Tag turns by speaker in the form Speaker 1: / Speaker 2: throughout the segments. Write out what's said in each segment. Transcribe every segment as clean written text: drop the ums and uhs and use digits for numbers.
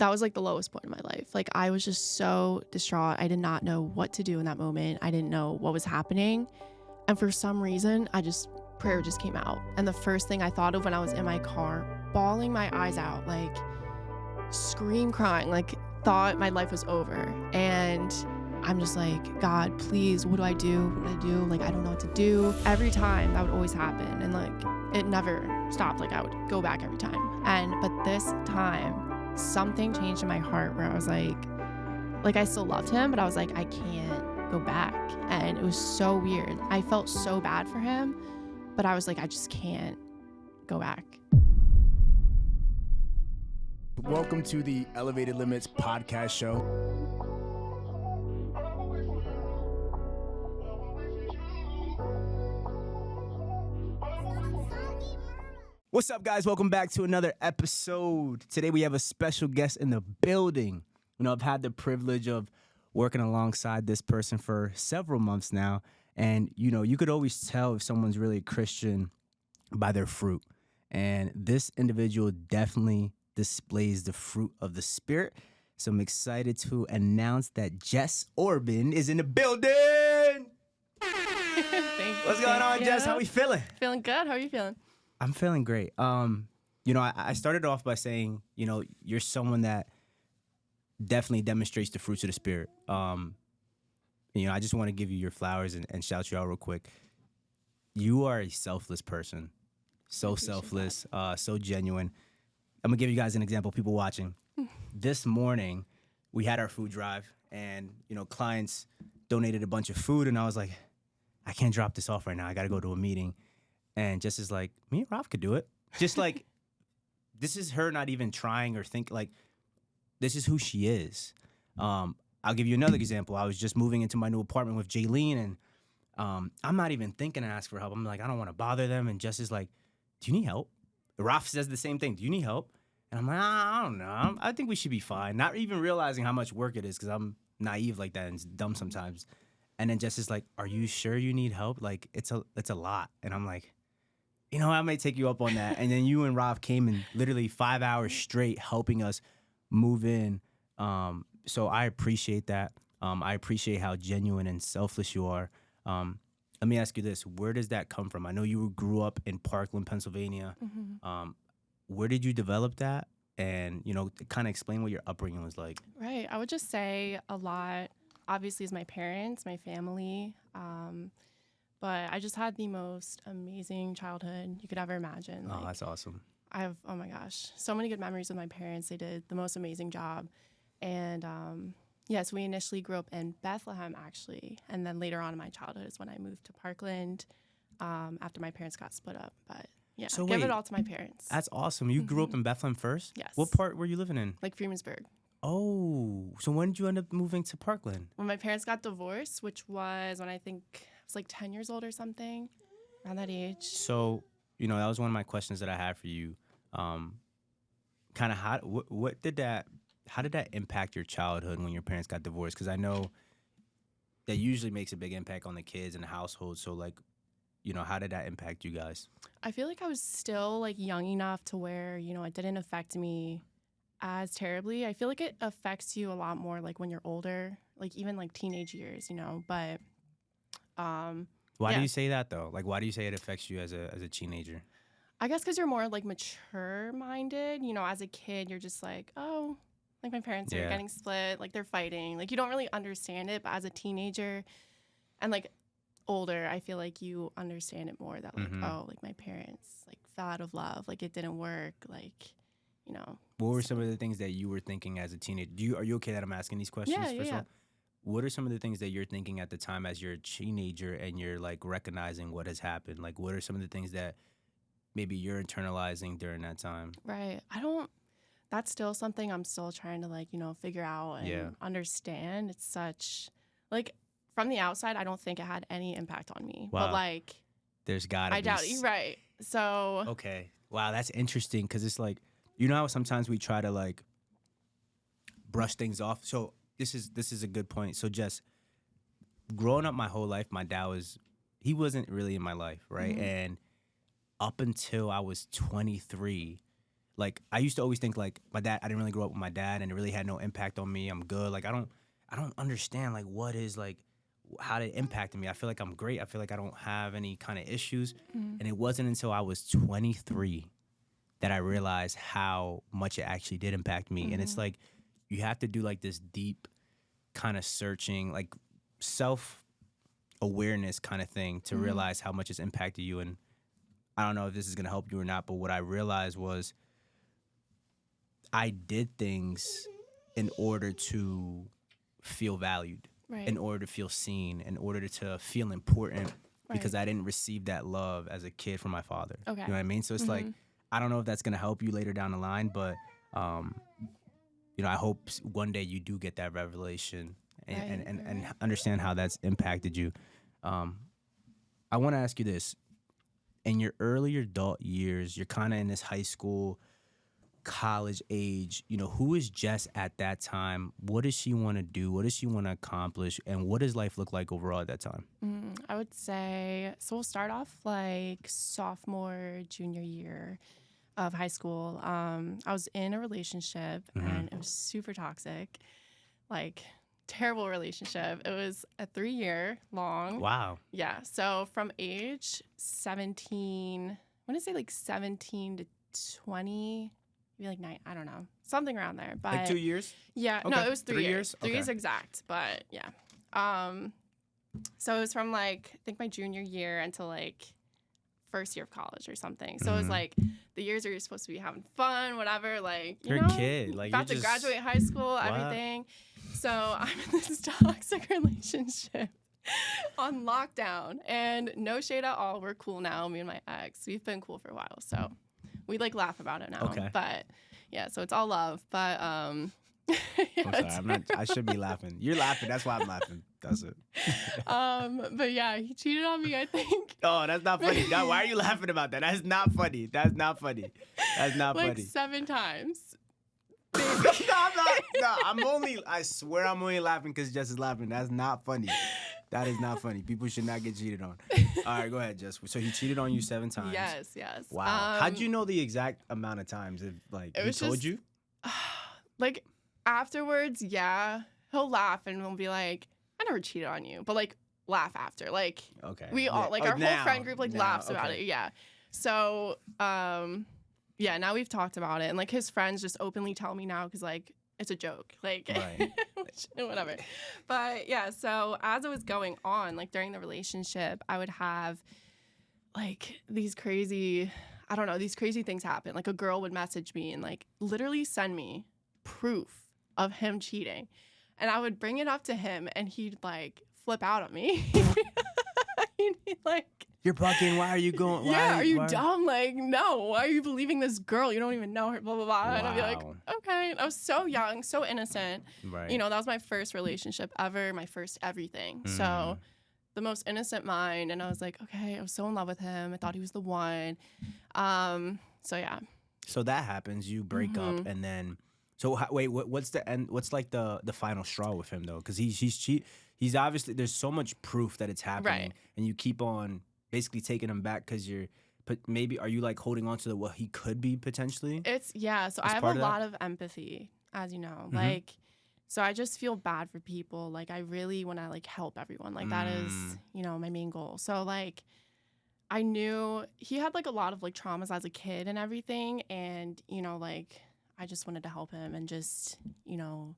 Speaker 1: that was like the lowest point in my life. Like I was just so distraught. I did not know what to do in that moment. I didn't know what was happening. And for some reason, prayer just came out. And the first thing I thought of when I was in my car, bawling my eyes out, like scream crying, like thought my life was over. And I'm just like, God, please, what do I do? What do I do? Like, I don't know what to do. Every time that would always happen. And like, it never stopped. Like I would go back every time. But this time, something changed in my heart where I was like I still loved him, but I was like, I can't go back. And it was so weird. I felt so bad for him, but I was like, I just can't go back.
Speaker 2: Welcome to the Elevated Limits podcast show. What's up, guys? Welcome back to another episode. Today we have a special guest in the building. You know, I've had the privilege of working alongside this person for several months now. And, you know, you could always tell if someone's really a Christian by their fruit. And this individual definitely displays the fruit of the Spirit. So I'm excited to announce that Jess Orbin is in the building. What's going on, Jess? How we feeling?
Speaker 1: Feeling good. How are you feeling?
Speaker 2: I'm feeling great. You know, I started off by saying, you know, you're someone that definitely demonstrates the fruits of the Spirit. You know, I just want to give you your flowers and shout you out real quick. You are a selfless person. So selfless, so genuine. I'm going to give you guys an example, people watching. This morning, we had our food drive, and, you know, clients donated a bunch of food, and I was like, I can't drop this off right now. I got to go to a meeting. And Jess is like, me and Rob could do it. Just like, this is her not even trying or think, like, this is who she is. I'll give you another example. I was just moving into my new apartment with Jaylene, and I'm not even thinking to ask for help. I'm like, I don't want to bother them. And Jess is like, do you need help? Ralph says the same thing. Do you need help? And I'm like, I don't know. I think we should be fine. Not even realizing how much work it is because I'm naive like that and dumb sometimes. And then Jess is like, are you sure you need help? Like, it's a lot. And I'm like, you know, I may take you up on that. And then you and Rob came in literally 5 hours straight helping us move in. So I appreciate that. I appreciate how genuine and selfless you are. Let me ask you this. Where does that come from? I know you grew up in Parkland, Pennsylvania. Mm-hmm. Where did you develop that? And, you know, kind of explain what your upbringing was like.
Speaker 1: Right. I would just say a lot, obviously, is my parents, my family. But I just had the most amazing childhood you could ever imagine.
Speaker 2: Oh, that's awesome.
Speaker 1: I have, oh my gosh, so many good memories with my parents. They did the most amazing job. And yes, we initially grew up in Bethlehem, actually. And then later on in my childhood is when I moved to Parkland after my parents got split up. But yeah,
Speaker 2: so
Speaker 1: give it all to my parents.
Speaker 2: That's awesome. You grew up in Bethlehem first?
Speaker 1: Yes.
Speaker 2: What part were you living in?
Speaker 1: Like Freemansburg.
Speaker 2: Oh, so when did you end up moving to Parkland?
Speaker 1: When my parents got divorced, which was when I think I was like 10 years old or something, around that age.
Speaker 2: So, you know, that was one of my questions that I had for you. Kind of how did that impact your childhood when your parents got divorced? Because I know that usually makes a big impact on the kids and the household. So, like, you know, how did that impact you guys?
Speaker 1: I feel like I was still, like, young enough to where, you know, it didn't affect me as terribly. I feel like it affects you a lot more, like, when you're older, like, even, like, teenage years, you know, but,
Speaker 2: Why do you say that, though? Like, why do you say it affects you as a teenager?
Speaker 1: I guess because you're more, like, mature-minded. You know, as a kid, you're just like, oh, like, my parents are getting split, like, they're fighting. Like, you don't really understand it, but as a teenager and, like, older, I feel like you understand it more that, like, oh, like, my parents, like, fell out of love. Like, it didn't work. Like, you know.
Speaker 2: What were some of the things that you were thinking as a teenager? Are you okay that I'm asking these questions?
Speaker 1: Yeah,
Speaker 2: first
Speaker 1: yeah.
Speaker 2: of all? What are some of the things that you're thinking at the time as you're a teenager and you're, like, recognizing what has happened? Like, what are some of the things that maybe you're internalizing during that time?
Speaker 1: Right. That's still something I'm still trying to, like, you know, figure out and understand. It's such, like, from the outside, I don't think it had any impact on me.
Speaker 2: Wow.
Speaker 1: But, like,
Speaker 2: there's gotta be.
Speaker 1: I doubt it. Right. So.
Speaker 2: Okay. Wow, that's interesting because it's like, you know how sometimes we try to, like, brush things off? So this is a good point. So Jess, growing up my whole life, my dad he wasn't really in my life, right? Mm-hmm. And up until I was 23, like I used to always think like my dad. I didn't really grow up with my dad, and it really had no impact on me. I'm good. Like I don't understand like what is like how it impacted me. I feel like I'm great. I feel like I don't have any kind of issues.
Speaker 1: Mm.
Speaker 2: And it wasn't until I was 23 that I realized how much it actually did impact me. And it's like you have to do like this deep kind of searching, like self awareness kind of thing to realize how much it's impacted you. And I don't know if this is gonna help you or not, but what I realized was I did things in order to feel valued,
Speaker 1: Right.
Speaker 2: in order to feel seen, in order to feel important, because
Speaker 1: Right.
Speaker 2: I didn't receive that love as a kid from my father.
Speaker 1: Okay.
Speaker 2: You know what I mean? So it's like, I don't know if that's gonna help you later down the line, but you know, I hope one day you do get that revelation and understand how that's impacted you. I want to ask you this. In your earlier adult years, you're kind of in this high school, college age, you know, who is Jess at that time? What does she want to do? What does she want to accomplish? And what does life look like overall at that time?
Speaker 1: I would say, so we'll start off like sophomore, junior year of high school. I was in a relationship and it was super toxic, like terrible relationship. It was a 3-year long.
Speaker 2: Wow.
Speaker 1: Yeah. So from age 17, I want to say like 17 to 20, maybe like 9, I don't know, something around there. But
Speaker 2: Like 2 years?
Speaker 1: yeah,
Speaker 2: Okay.
Speaker 1: no, it was 3
Speaker 2: 3
Speaker 1: years.
Speaker 2: years?
Speaker 1: 3 years
Speaker 2: Okay.
Speaker 1: exact, but yeah. So it was from like I think my junior year until like first year of college or something. So it was like the years where you're supposed to be having fun, whatever. Like
Speaker 2: You're a kid, like,
Speaker 1: about
Speaker 2: you're
Speaker 1: to
Speaker 2: just-
Speaker 1: graduate high school,
Speaker 2: Wow.
Speaker 1: everything. So I'm in this toxic relationship on lockdown, and no shade at all. We're cool now. Me and my ex, we've been cool for a while, so we like laugh about it now.
Speaker 2: Okay.
Speaker 1: But yeah, so it's all love. But
Speaker 2: I'm sorry. I'm not. I should be laughing. You're laughing. That's why I'm laughing. That's it.
Speaker 1: But yeah, he cheated on me, I think.
Speaker 2: Oh, that's not funny. God, why are you laughing about that? That's not funny. That's not funny. That's not
Speaker 1: like
Speaker 2: funny.
Speaker 1: 7 times.
Speaker 2: No, I'm not. No, I'm only. I swear, I'm only laughing because Jess is laughing. That's not funny. That is not funny. People should not get cheated on. All right, go ahead, Jess. So he cheated on you 7 times.
Speaker 1: Yes.
Speaker 2: Wow. How'd you know the exact amount of times? If like
Speaker 1: It
Speaker 2: he
Speaker 1: was
Speaker 2: told
Speaker 1: just-
Speaker 2: you?
Speaker 1: Like afterwards, yeah, he'll laugh and we'll be like, "I never cheated on you," but like laugh after. Like
Speaker 2: Okay.
Speaker 1: we all, like
Speaker 2: Oh,
Speaker 1: our whole friend group, like
Speaker 2: now,
Speaker 1: laughs about
Speaker 2: okay.
Speaker 1: it. Yeah. So, yeah, now we've talked about it, and like his friends just openly tell me now because like it's a joke, like
Speaker 2: Right.
Speaker 1: whatever. But yeah, so as it was going on, like during the relationship, I would have like these crazy, I don't know, these crazy things happen. Like a girl would message me and like literally send me proof of him cheating, and I would bring it up to him, and he'd like flip out at me. He'd be like,
Speaker 2: You're bugging. Why are you going?
Speaker 1: yeah, are you dumb? Like, no, why are you believing this girl? You don't even know her, blah, blah, blah. And I'd be like,
Speaker 2: Wow.
Speaker 1: okay. And I was so young, so innocent.
Speaker 2: Right.
Speaker 1: You know, that was my first relationship ever, my first everything.
Speaker 2: Mm.
Speaker 1: So the most innocent mind. And I was like, okay, I was so in love with him. I thought he was the one. So yeah.
Speaker 2: So that happens. You break up, and then. So wait, what's the end? What's like the final straw with him though? Because he's obviously, there's so much proof that it's happening,
Speaker 1: Right.
Speaker 2: and you keep on basically taking him back because you're. But maybe are you like holding on to what he could be potentially?
Speaker 1: It's, yeah. So I
Speaker 2: As
Speaker 1: have a
Speaker 2: part of that?
Speaker 1: lot of empathy, as you know. Like, so I just feel bad for people. Like, I really want to like help everyone. Like, that is, you know, my main goal. So like, I knew he had like a lot of like traumas as a kid and everything. And, you know, like, I just wanted to help him and just, you know,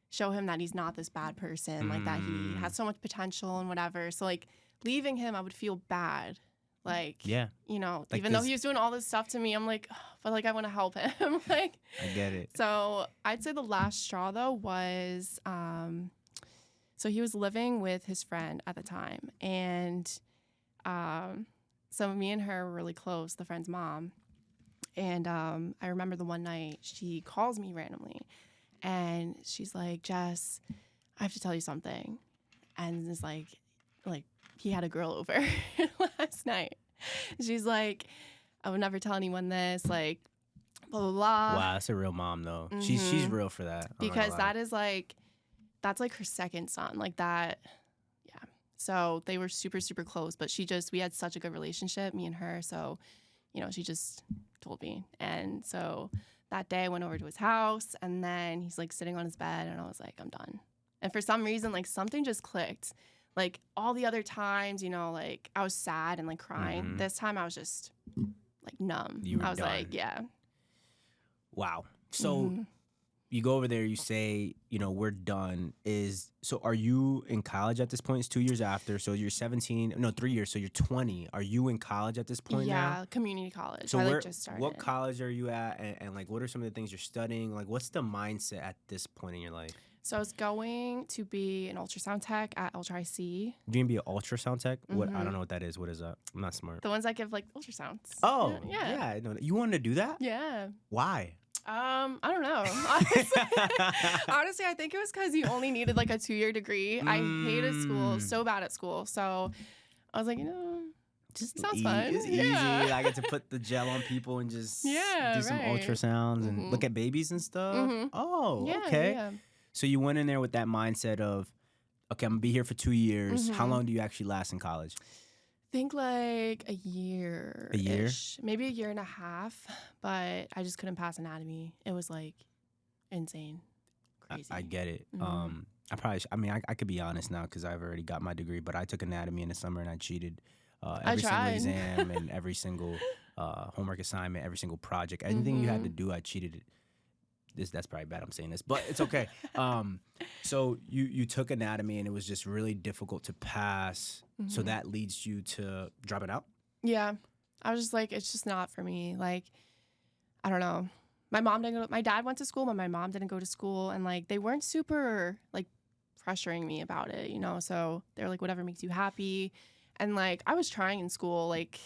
Speaker 1: show him that he's not this bad person, like that he has so much potential and whatever. So like leaving him, I would feel bad. Like,
Speaker 2: Yeah.
Speaker 1: you know,
Speaker 2: Like
Speaker 1: even though
Speaker 2: this-
Speaker 1: he was doing all this stuff to me, I'm like, "Ugh," but like I want to help him. Like,
Speaker 2: I get it.
Speaker 1: so I'd say the last straw though was, so he was living with his friend at the time, and so me and her were really close, the friend's mom. And I remember the one night she calls me randomly, and she's like, "Jess, I have to tell you something." And it's like he had a girl over last night. She's like, "I would never tell anyone this," like, blah blah blah.
Speaker 2: Wow, that's a real mom though. She's real for that. I'm not
Speaker 1: Because
Speaker 2: gonna lie.
Speaker 1: that is like, that's like her second son, like that. Yeah. So they were super super close, but we had such a good relationship, me and her. So, you know, she just told me. And so that day I went over to his house, and then he's like sitting on his bed, and I was like, I'm done. And for some reason, like something just clicked. Like all the other times, you know, like I was sad and like crying.
Speaker 2: Mhm.
Speaker 1: This time I was just like numb.
Speaker 2: You were
Speaker 1: I was
Speaker 2: done.
Speaker 1: like, yeah.
Speaker 2: Wow. So
Speaker 1: Mhm.
Speaker 2: you go over there, you say, you know, we're done. So are you in college at this point? It's 2 years after. So you're 17, no, 3 years. So you're 20. Are you in college at this point now?
Speaker 1: Yeah, community college.
Speaker 2: So
Speaker 1: I
Speaker 2: where,
Speaker 1: like just started.
Speaker 2: what college are you at? And like, what are some of the things you're studying? Like, what's the mindset at this point in your life?
Speaker 1: So I was going to be an ultrasound tech at Ultra IC.
Speaker 2: You gonna be an ultrasound tech? What? I
Speaker 1: Mhm.
Speaker 2: don't know what that is. What is that? I'm not smart.
Speaker 1: The ones that give like ultrasounds.
Speaker 2: Oh,
Speaker 1: Yeah.
Speaker 2: I know. You wanted to do that?
Speaker 1: Yeah.
Speaker 2: Why?
Speaker 1: I don't know. Honestly, I think it was because you only needed like a 2-year degree. I hated school, so bad at school. So I was like, you know, just sounds fun.
Speaker 2: It's easy. I get to put the gel on people and just
Speaker 1: Yeah,
Speaker 2: do some
Speaker 1: right.
Speaker 2: ultrasounds and
Speaker 1: Mhm.
Speaker 2: look at babies and stuff.
Speaker 1: Mhm.
Speaker 2: Oh,
Speaker 1: Yeah,
Speaker 2: okay.
Speaker 1: yeah.
Speaker 2: So you went in there with that mindset of, okay, I'm gonna be here for 2 years. How
Speaker 1: Mhm.
Speaker 2: long do you actually last in college?
Speaker 1: Think like a year.
Speaker 2: A year?
Speaker 1: Maybe a year and a half. But I just couldn't pass anatomy. It was like insane. Crazy.
Speaker 2: I get it.
Speaker 1: Mhm.
Speaker 2: I could be honest now because I've already got my degree, but I took anatomy in the summer and I cheated
Speaker 1: I
Speaker 2: every single
Speaker 1: tried.
Speaker 2: exam and every single homework assignment, every single project, anything you had to
Speaker 1: Mhm.
Speaker 2: do, I cheated. That's probably bad I'm saying this, but it's okay. So you took anatomy and it was just really difficult to pass. So
Speaker 1: Mhm.
Speaker 2: that leads you to dropping out?
Speaker 1: Yeah. I was just like, it's just not for me. Like, I don't know. My dad went to school, but my mom didn't go to school. And like, they weren't super like pressuring me about it, you know? So they're like, whatever makes you happy. And like, I was trying in school, like,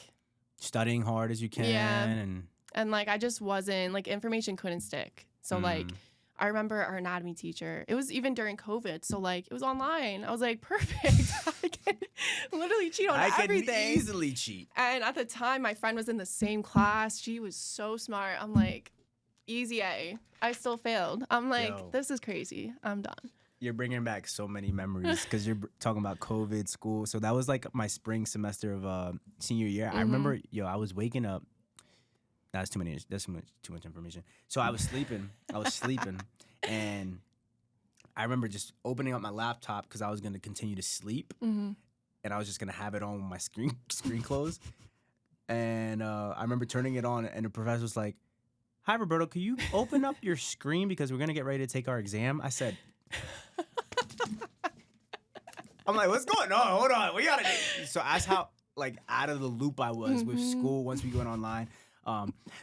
Speaker 2: Studying hard as you can.
Speaker 1: Yeah. and like, I just wasn't, like, information couldn't stick. So like, I remember our anatomy teacher, it was even during COVID. So like, it was online. I was like, perfect. I can literally cheat on
Speaker 2: I can
Speaker 1: everything.
Speaker 2: easily cheat.
Speaker 1: And at the time, my friend was in the same class. She was so smart. I'm like, easy A. I still failed. I'm like,
Speaker 2: Yo.
Speaker 1: this is crazy. I'm done.
Speaker 2: You're bringing back so many memories because you're talking about COVID, school. So that was like my spring semester of senior year. I remember, I was waking up. That's too many. That's too much information. So I was sleeping. And I remember just opening up my laptop because I was going to continue to sleep,
Speaker 1: Mm-hmm.
Speaker 2: and I was just going to have it on with my screen closed. And I remember turning it on, and the professor was like, "Hi, Roberto, can you open up your screen because we're going to get ready to take our exam?" I said, I'm like, what's going on? Hold on. We gotta do. So that's how like out of the loop I was with school once we went online.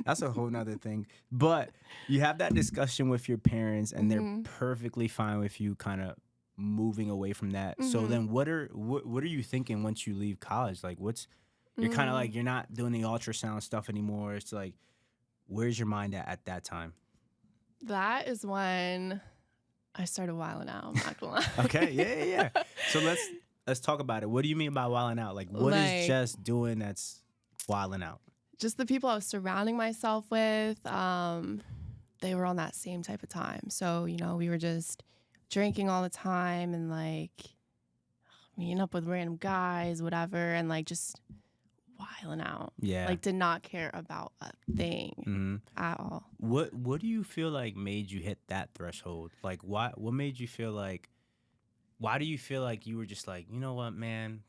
Speaker 2: That's a whole nother thing. But you have that discussion with your parents and they're perfectly fine with you kind of moving away from that. So then what are you thinking once you leave college? Like you're kind of like, you're not doing the ultrasound stuff anymore. It's like, where's your mind at that time?
Speaker 1: That is when I started wilding out. I'm not gonna lie.
Speaker 2: Okay, yeah. So let's talk about it. What do you mean by wilding out? Like, what is Jess doing that's wilding out?
Speaker 1: Just the people I was surrounding myself with, they were on that same type of time. So, we were just drinking all the time and like meeting up with random guys, whatever, and like just wilding out.
Speaker 2: Yeah.
Speaker 1: Like did not care about a thing at all.
Speaker 2: What do you feel like made you hit that threshold? Like what made you feel like, why do you feel like you were just like, you know what, man,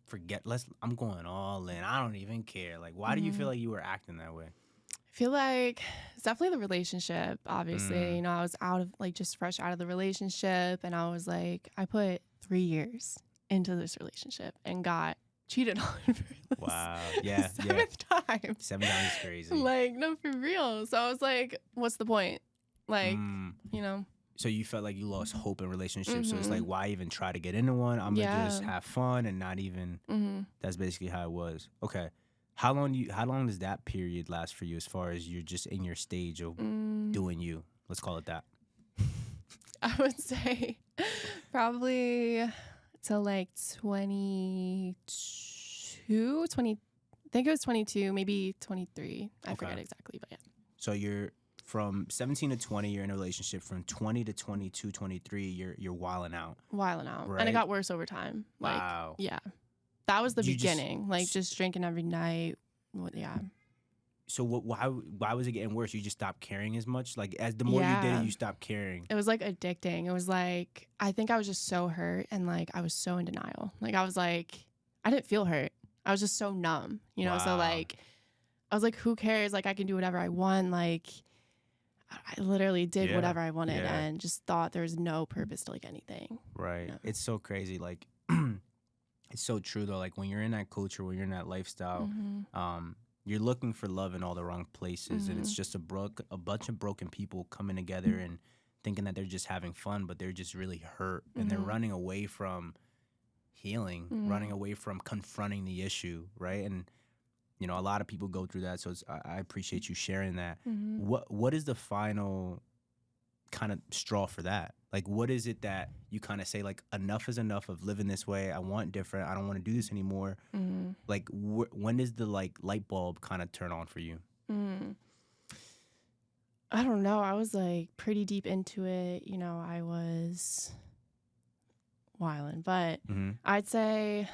Speaker 2: I'm going all in. I don't even care. Like, why do you feel like you were acting that way?
Speaker 1: I feel like it's definitely the relationship, obviously. I was just fresh out of the relationship, and I was like, I put 3 years into this relationship and got cheated on for the
Speaker 2: Wow. Yeah.
Speaker 1: seventh time.
Speaker 2: 7 times is crazy.
Speaker 1: Like, no, for real. So I was like, what's the point? Like,
Speaker 2: So you felt like you lost hope in relationships. So it's like, why even try to get into one? I'm going to just have fun and not even. That's basically how it was. Okay. How long does that period last for you as far as you're just in your stage of doing you? Let's call it that.
Speaker 1: I would say probably till like 22, 20, I think it was 22, maybe 23. I forget exactly, but yeah.
Speaker 2: So you're from 17 to 20, you're in a relationship. From 20 to 22, 23, you're wilding out.
Speaker 1: Wilding out.
Speaker 2: Right?
Speaker 1: And it got worse over time. Like,
Speaker 2: wow.
Speaker 1: Yeah. That was the beginning. Just drinking every night. Well, yeah.
Speaker 2: So why was it getting worse? You just stopped caring as much? Like as the more you did
Speaker 1: Yeah.
Speaker 2: it, you stopped caring.
Speaker 1: It was like addicting. It was like, I think I was just so hurt and like I was so in denial. Like I was like, I didn't feel hurt. I was just so numb, you know? So
Speaker 2: Wow.
Speaker 1: like, I was like, who cares? Like I can do whatever I want. Like I literally did
Speaker 2: Yeah.
Speaker 1: whatever I wanted
Speaker 2: Yeah.
Speaker 1: and just thought there was no purpose to like anything.
Speaker 2: Right.
Speaker 1: Yeah.
Speaker 2: It's so crazy. Like it's so true though. Like when you're in that culture, when you're in that lifestyle, you're looking for love in all the wrong places, and it's just a bunch of broken people coming together and thinking that they're just having fun, but they're just really hurt, and they're running away from healing, running away from confronting the issue, right? And you know, a lot of people go through that, so I appreciate you sharing that. What is the final kind of straw for that? Like, what is it that you kind of say, like, enough is enough of living this way. I want different. I don't want to do this anymore. Like, when does the like light bulb kind of turn on for you?
Speaker 1: I don't know. I was like pretty deep into it. You know, I was wilding, but I'd say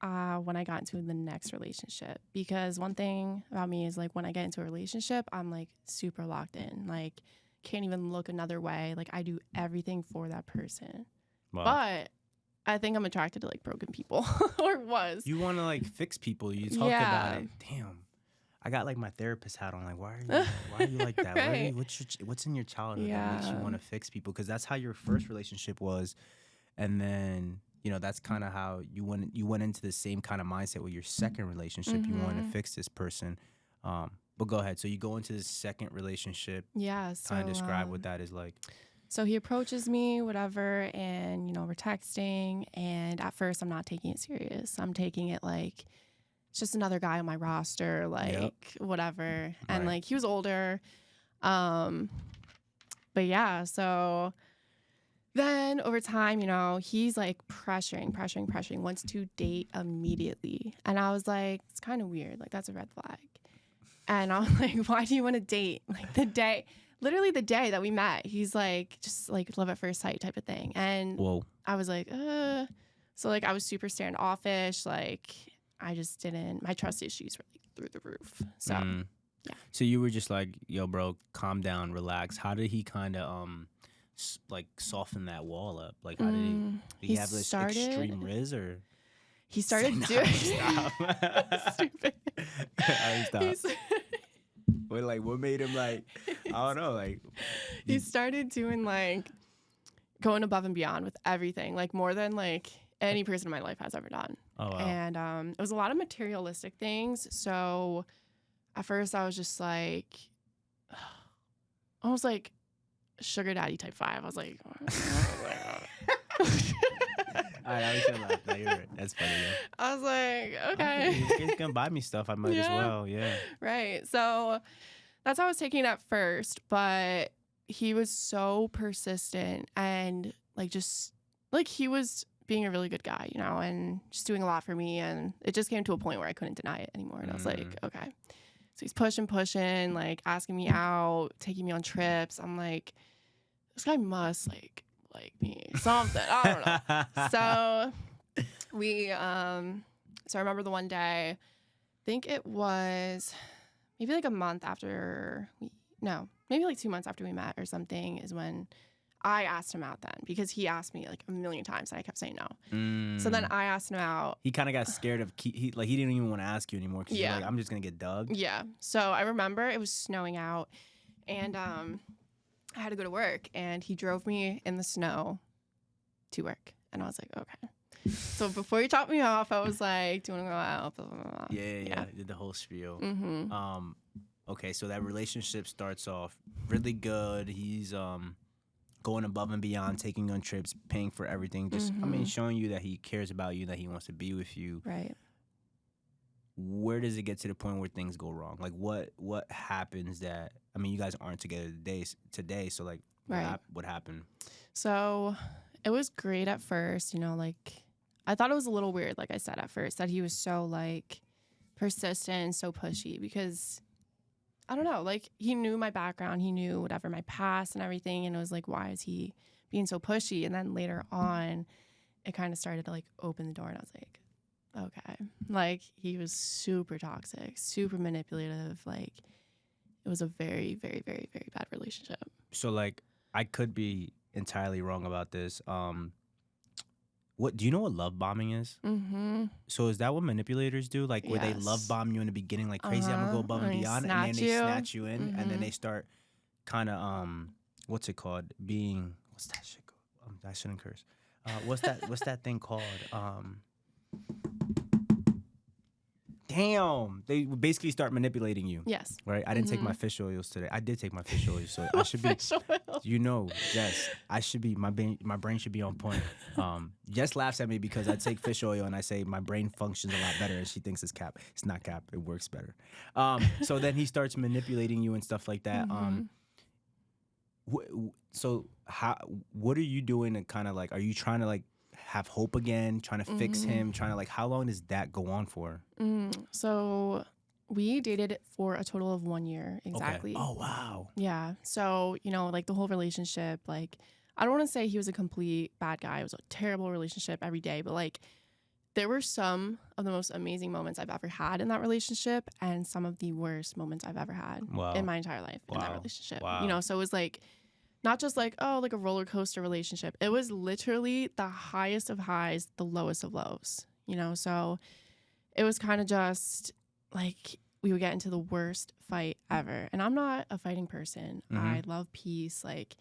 Speaker 1: when I got into the next relationship, because one thing about me is like when I get into a relationship, I'm like super locked in. Like, can't even look another way. Like I do everything for that person.
Speaker 2: Wow.
Speaker 1: But I think I'm attracted to like broken people or was.
Speaker 2: You want to like fix people. You talk about it. Damn. I got like my therapist hat on. Like, why are you like that?
Speaker 1: Right.
Speaker 2: What's in your childhood that makes you want to fix people? Because that's how your first relationship was, and then you know that's kind of how you went into the same kind of mindset with your second relationship. You wanted to fix this person. But go ahead. So you go into the second relationship.
Speaker 1: Yeah. So
Speaker 2: kind of describe what that is like.
Speaker 1: So he approaches me, whatever, and, you know, we're texting. And at first, I'm not taking it serious. I'm taking it like it's just another guy on my roster, like whatever. And like he was older. But yeah, so then over time, you know, he's like pressuring, wants to date immediately. And I was like, it's kind of weird. Like, that's a red flag. And I was like, why do you want to date? Like literally the day that we met, he's like, just like love at first sight type of thing. And I was like, So like I was super standoffish. Like I just didn't, my trust issues were like through the roof. So yeah.
Speaker 2: So you were just like, yo, bro, calm down, relax. How did he kind of like soften that wall up? Like how did he have this extreme riz or?
Speaker 1: He started doing
Speaker 2: stop.
Speaker 1: Stupid.
Speaker 2: Stop. But like, what made him like? I don't know. Like,
Speaker 1: he started doing like going above and beyond with everything, like more than like any person in my life has ever done.
Speaker 2: Oh wow.
Speaker 1: And it was a lot of materialistic things. So at first, I was just like, almost like sugar daddy type vibe. I was like.
Speaker 2: All right, I was gonna laugh. No, you're right. That's funny. Yeah.
Speaker 1: I was like, okay.
Speaker 2: He's gonna buy me stuff. I might as well. Yeah.
Speaker 1: Right. So that's how I was taking it at first, but he was so persistent and like just like he was being a really good guy, you know, and just doing a lot for me. And it just came to a point where I couldn't deny it anymore. And I was like, okay. So he's pushing, like asking me out, taking me on trips. I'm like, this guy must like me, something. I don't know. So we, so I remember the one day, I think it was maybe like a month after maybe like 2 months after we met or something is when I asked him out then because he asked me like a million times and I kept saying no. So then I asked him out.
Speaker 2: He kind of got scared of, he didn't even want to ask you anymore because you're like, I'm just going to get dubbed.
Speaker 1: Yeah. So I remember it was snowing out and I had to go to work and he drove me in the snow to work. And I was like, okay. So before you chopped me off, I was like, do you want to go out? Blah, blah, blah.
Speaker 2: Yeah. Did the whole spiel. Okay, so that relationship starts off really good. He's going above and beyond, taking on trips, paying for everything. Just, showing you that he cares about you, that he wants to be with you.
Speaker 1: Right.
Speaker 2: Where does it get to the point where things go wrong? Like, what happens that, you guys aren't together today, so, like, what happened?
Speaker 1: So it was great at first, you know, like, I thought it was a little weird, like I said at first, that he was so, like, persistent and so pushy because, I don't know, like, he knew my background, he knew whatever, my past and everything, and it was like, why is he being so pushy? And then later on, it kind of started to, like, open the door, and I was like, okay. Like, he was super toxic, super manipulative. Like, it was a very, very, very, very bad relationship.
Speaker 2: So like, I could be entirely wrong about this. What do you know what love bombing is?
Speaker 1: Mm-hmm.
Speaker 2: So is that what manipulators do? Like where they love
Speaker 1: Yes.
Speaker 2: bomb you in the beginning, like crazy, I'm gonna go above and
Speaker 1: And they
Speaker 2: beyond, and then
Speaker 1: snatch
Speaker 2: they
Speaker 1: you.
Speaker 2: snatch you in, and then
Speaker 1: Mm-hmm.
Speaker 2: they start kind of what's it called? Being what's that shit called? I shouldn't curse. What's that thing called? Damn, they basically start manipulating you.
Speaker 1: Yes.
Speaker 2: Right. I didn't take my
Speaker 1: Mhm.
Speaker 2: fish oils today. I did take my fish oils, so I should be.
Speaker 1: Fish oil.
Speaker 2: You know, Jess, I should be my brain should be on point. Jess laughs at me because I take fish oil and I say my brain functions a lot better, and she thinks it's cap. It's not cap. It works better. So then he starts manipulating you and stuff like that.
Speaker 1: Mhm.
Speaker 2: So how? What are you doing to kind of like? Are you trying to like have hope again? Trying to fix him? Trying to like? How long does that go on for?
Speaker 1: So we dated for a total of 1 year exactly.
Speaker 2: Okay. Oh wow.
Speaker 1: Yeah. So, like the whole relationship, like, I don't want to say he was a complete bad guy. It was a terrible relationship every day, but like there were some of the most amazing moments I've ever had in that relationship and some of the worst moments I've ever had in my entire life in that relationship.
Speaker 2: Wow.
Speaker 1: So it was like not just like, oh, like a roller coaster relationship. It was literally the highest of highs, the lowest of lows, So it was kind of just like we would get into the worst fight ever. And I'm not a fighting person. I love peace. Like,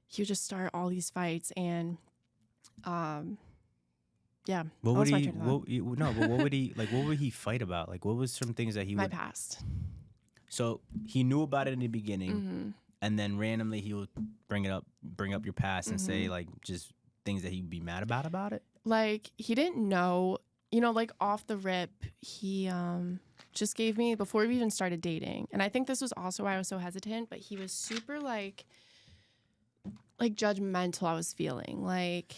Speaker 1: he would just start all these fights and yeah.
Speaker 2: What would he?
Speaker 1: What
Speaker 2: What would he fight about? Like, what was some things that he
Speaker 1: my
Speaker 2: would?
Speaker 1: past.
Speaker 2: So he knew about it in the beginning, and then randomly he would bring up your past, and say like just things that he'd be mad about it.
Speaker 1: Like, he didn't know, like off the rip, he just gave me before we even started dating, and I think this was also why I was so hesitant. But he was super like judgmental. I was feeling like,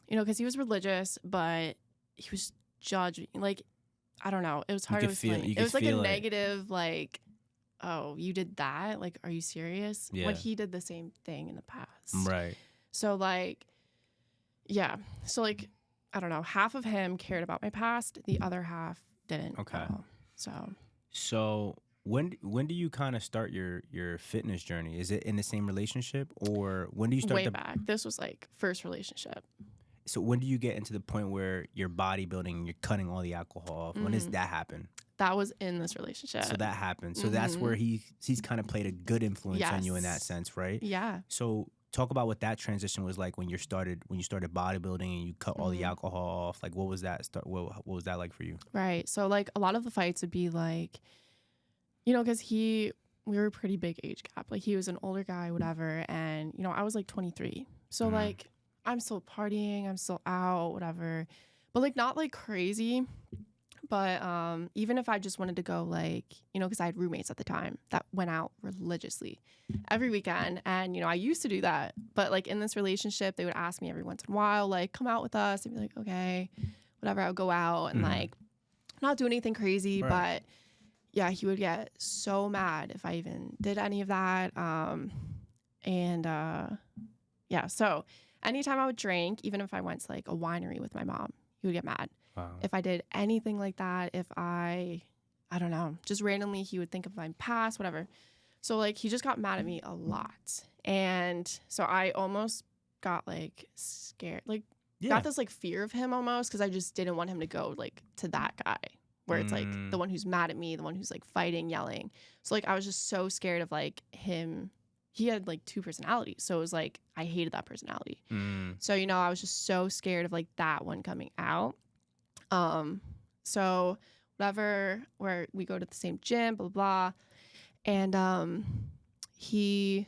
Speaker 1: because he was religious, but he was judging. Like, I don't know. It was hard to explain. It was like a negative, like, oh, you did that? Like, are you serious?
Speaker 2: Yeah.
Speaker 1: When he did the same thing in the past.
Speaker 2: Right.
Speaker 1: So, like, yeah. So, like, I don't know. Half of him cared about my past. The other half didn't.
Speaker 2: Okay.
Speaker 1: So
Speaker 2: when do you kind of start your fitness journey? Is it in the same relationship, or when do you start
Speaker 1: way back? This was like first relationship.
Speaker 2: So when do you get into the point where you're bodybuilding, you're cutting all the alcohol off? When does that happen?
Speaker 1: That was in this relationship.
Speaker 2: So that happened. So that's where he's kind of played a good influence on you in that sense, right?
Speaker 1: Yeah.
Speaker 2: So talk about what that transition was like when you started bodybuilding and you cut all the alcohol off. Like, what was that what was that like for you?
Speaker 1: Right. So like a lot of the fights would be like, because we were a pretty big age gap. Like, he was an older guy, whatever, and I was like 23. So like I'm still partying, I'm still out, whatever, but like not like crazy. But even if I just wanted to go, like, because I had roommates at the time that went out religiously every weekend. And, I used to do that. But like in this relationship, they would ask me every once in a while, like, come out with us. I'd be like, okay, whatever. I would go out and like not do anything crazy.
Speaker 2: Right.
Speaker 1: But yeah, he would get so mad if I even did any of that. Yeah, so anytime I would drink, even if I went to like a winery with my mom, he would get mad.
Speaker 2: Wow.
Speaker 1: If I did anything like that, if I don't know, just randomly he would think of my past, whatever. So like he just got mad at me a lot. And so I almost got like scared, like got this like fear of him almost, because I just didn't want him to go like to that guy where it's like the one who's mad at me, the one who's like fighting, yelling. So like I was just so scared of like him. He had like two personalities. So it was like I hated that personality. So, I was just so scared of like that one coming out. So whatever, where we go to the same gym, blah, blah, blah. And he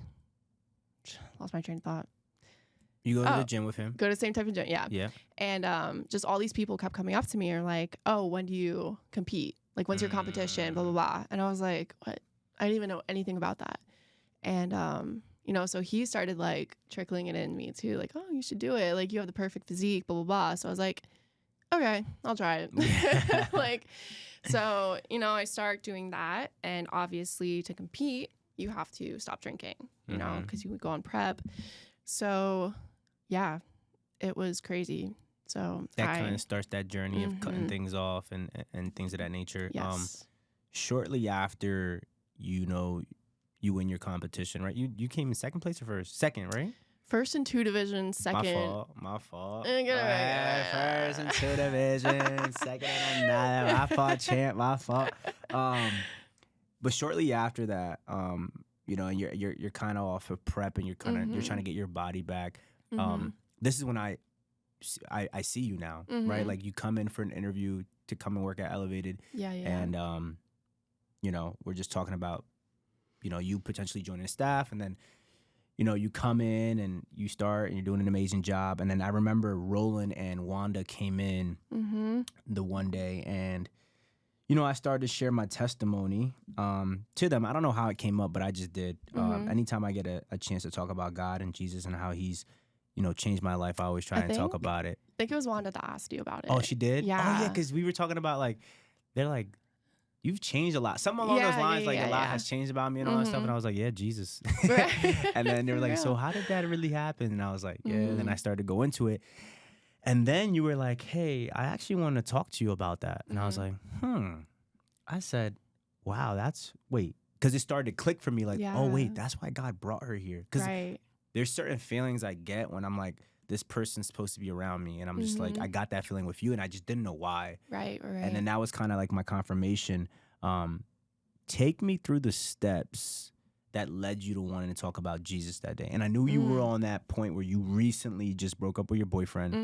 Speaker 1: lost my train of thought.
Speaker 2: You go to the gym with him?
Speaker 1: Go to the same type of gym, yeah.
Speaker 2: Yeah.
Speaker 1: And just all these people kept coming up to me and are like, oh, when do you compete? Like, when's your competition? Blah, blah, blah. And I was like, what? I didn't even know anything about that. And, so he started like trickling it in me too. Like, oh, you should do it. Like, you have the perfect physique, blah, blah, blah. So I was like, okay, I'll try it. Like, so, I start doing that. And obviously to compete, you have to stop drinking, you know, because you would go on prep. So yeah, it was crazy. So
Speaker 2: that kind of starts that journey of cutting things off and things of that nature.
Speaker 1: Yes.
Speaker 2: Shortly after, you win your competition, right? You came in second place or first? Second, right?
Speaker 1: First in 2 divisions, second.
Speaker 2: My fault.
Speaker 1: Okay.
Speaker 2: First in 2 divisions, second in another. My fault, champ. My fault. But shortly after that, and you're kind of off of prep, and you're you're trying to get your body back. This is when I see you now, right? Like, you come in for an interview to come and work at Elevated.
Speaker 1: Yeah.
Speaker 2: And we're just talking about, you potentially joining the staff, and then, you come in and you start and you're doing an amazing job. And then I remember Roland and Wanda came in the one day, and, I started to share my testimony to them. I don't know how it came up, but I just did. Anytime I get a chance to talk about God and Jesus and how he's, changed my life, I always try and talk about it.
Speaker 1: I think it was Wanda that asked you about it.
Speaker 2: Oh, she did?
Speaker 1: Yeah.
Speaker 2: Oh, yeah, because we were talking about, like, they're like, you've changed a lot. Something along those lines, a lot has changed about me and all that stuff. And I was like, yeah, Jesus. And then they were like, so how did that really happen? And I was like, yeah. And then I started to go into it. And then you were like, hey, I actually want to talk to you about that. And I was like, I said, wow, because it started to click for me, like, oh, wait, that's why God brought her here. Because there's certain feelings I get when I'm like, this person's supposed to be around me. And I'm just like, I got that feeling with you, and I just didn't know why.
Speaker 1: Right.
Speaker 2: And then that was kind of like my confirmation. Take me through the steps that led you to wanting to talk about Jesus that day. And I knew you were on that point where you recently just broke up with your boyfriend,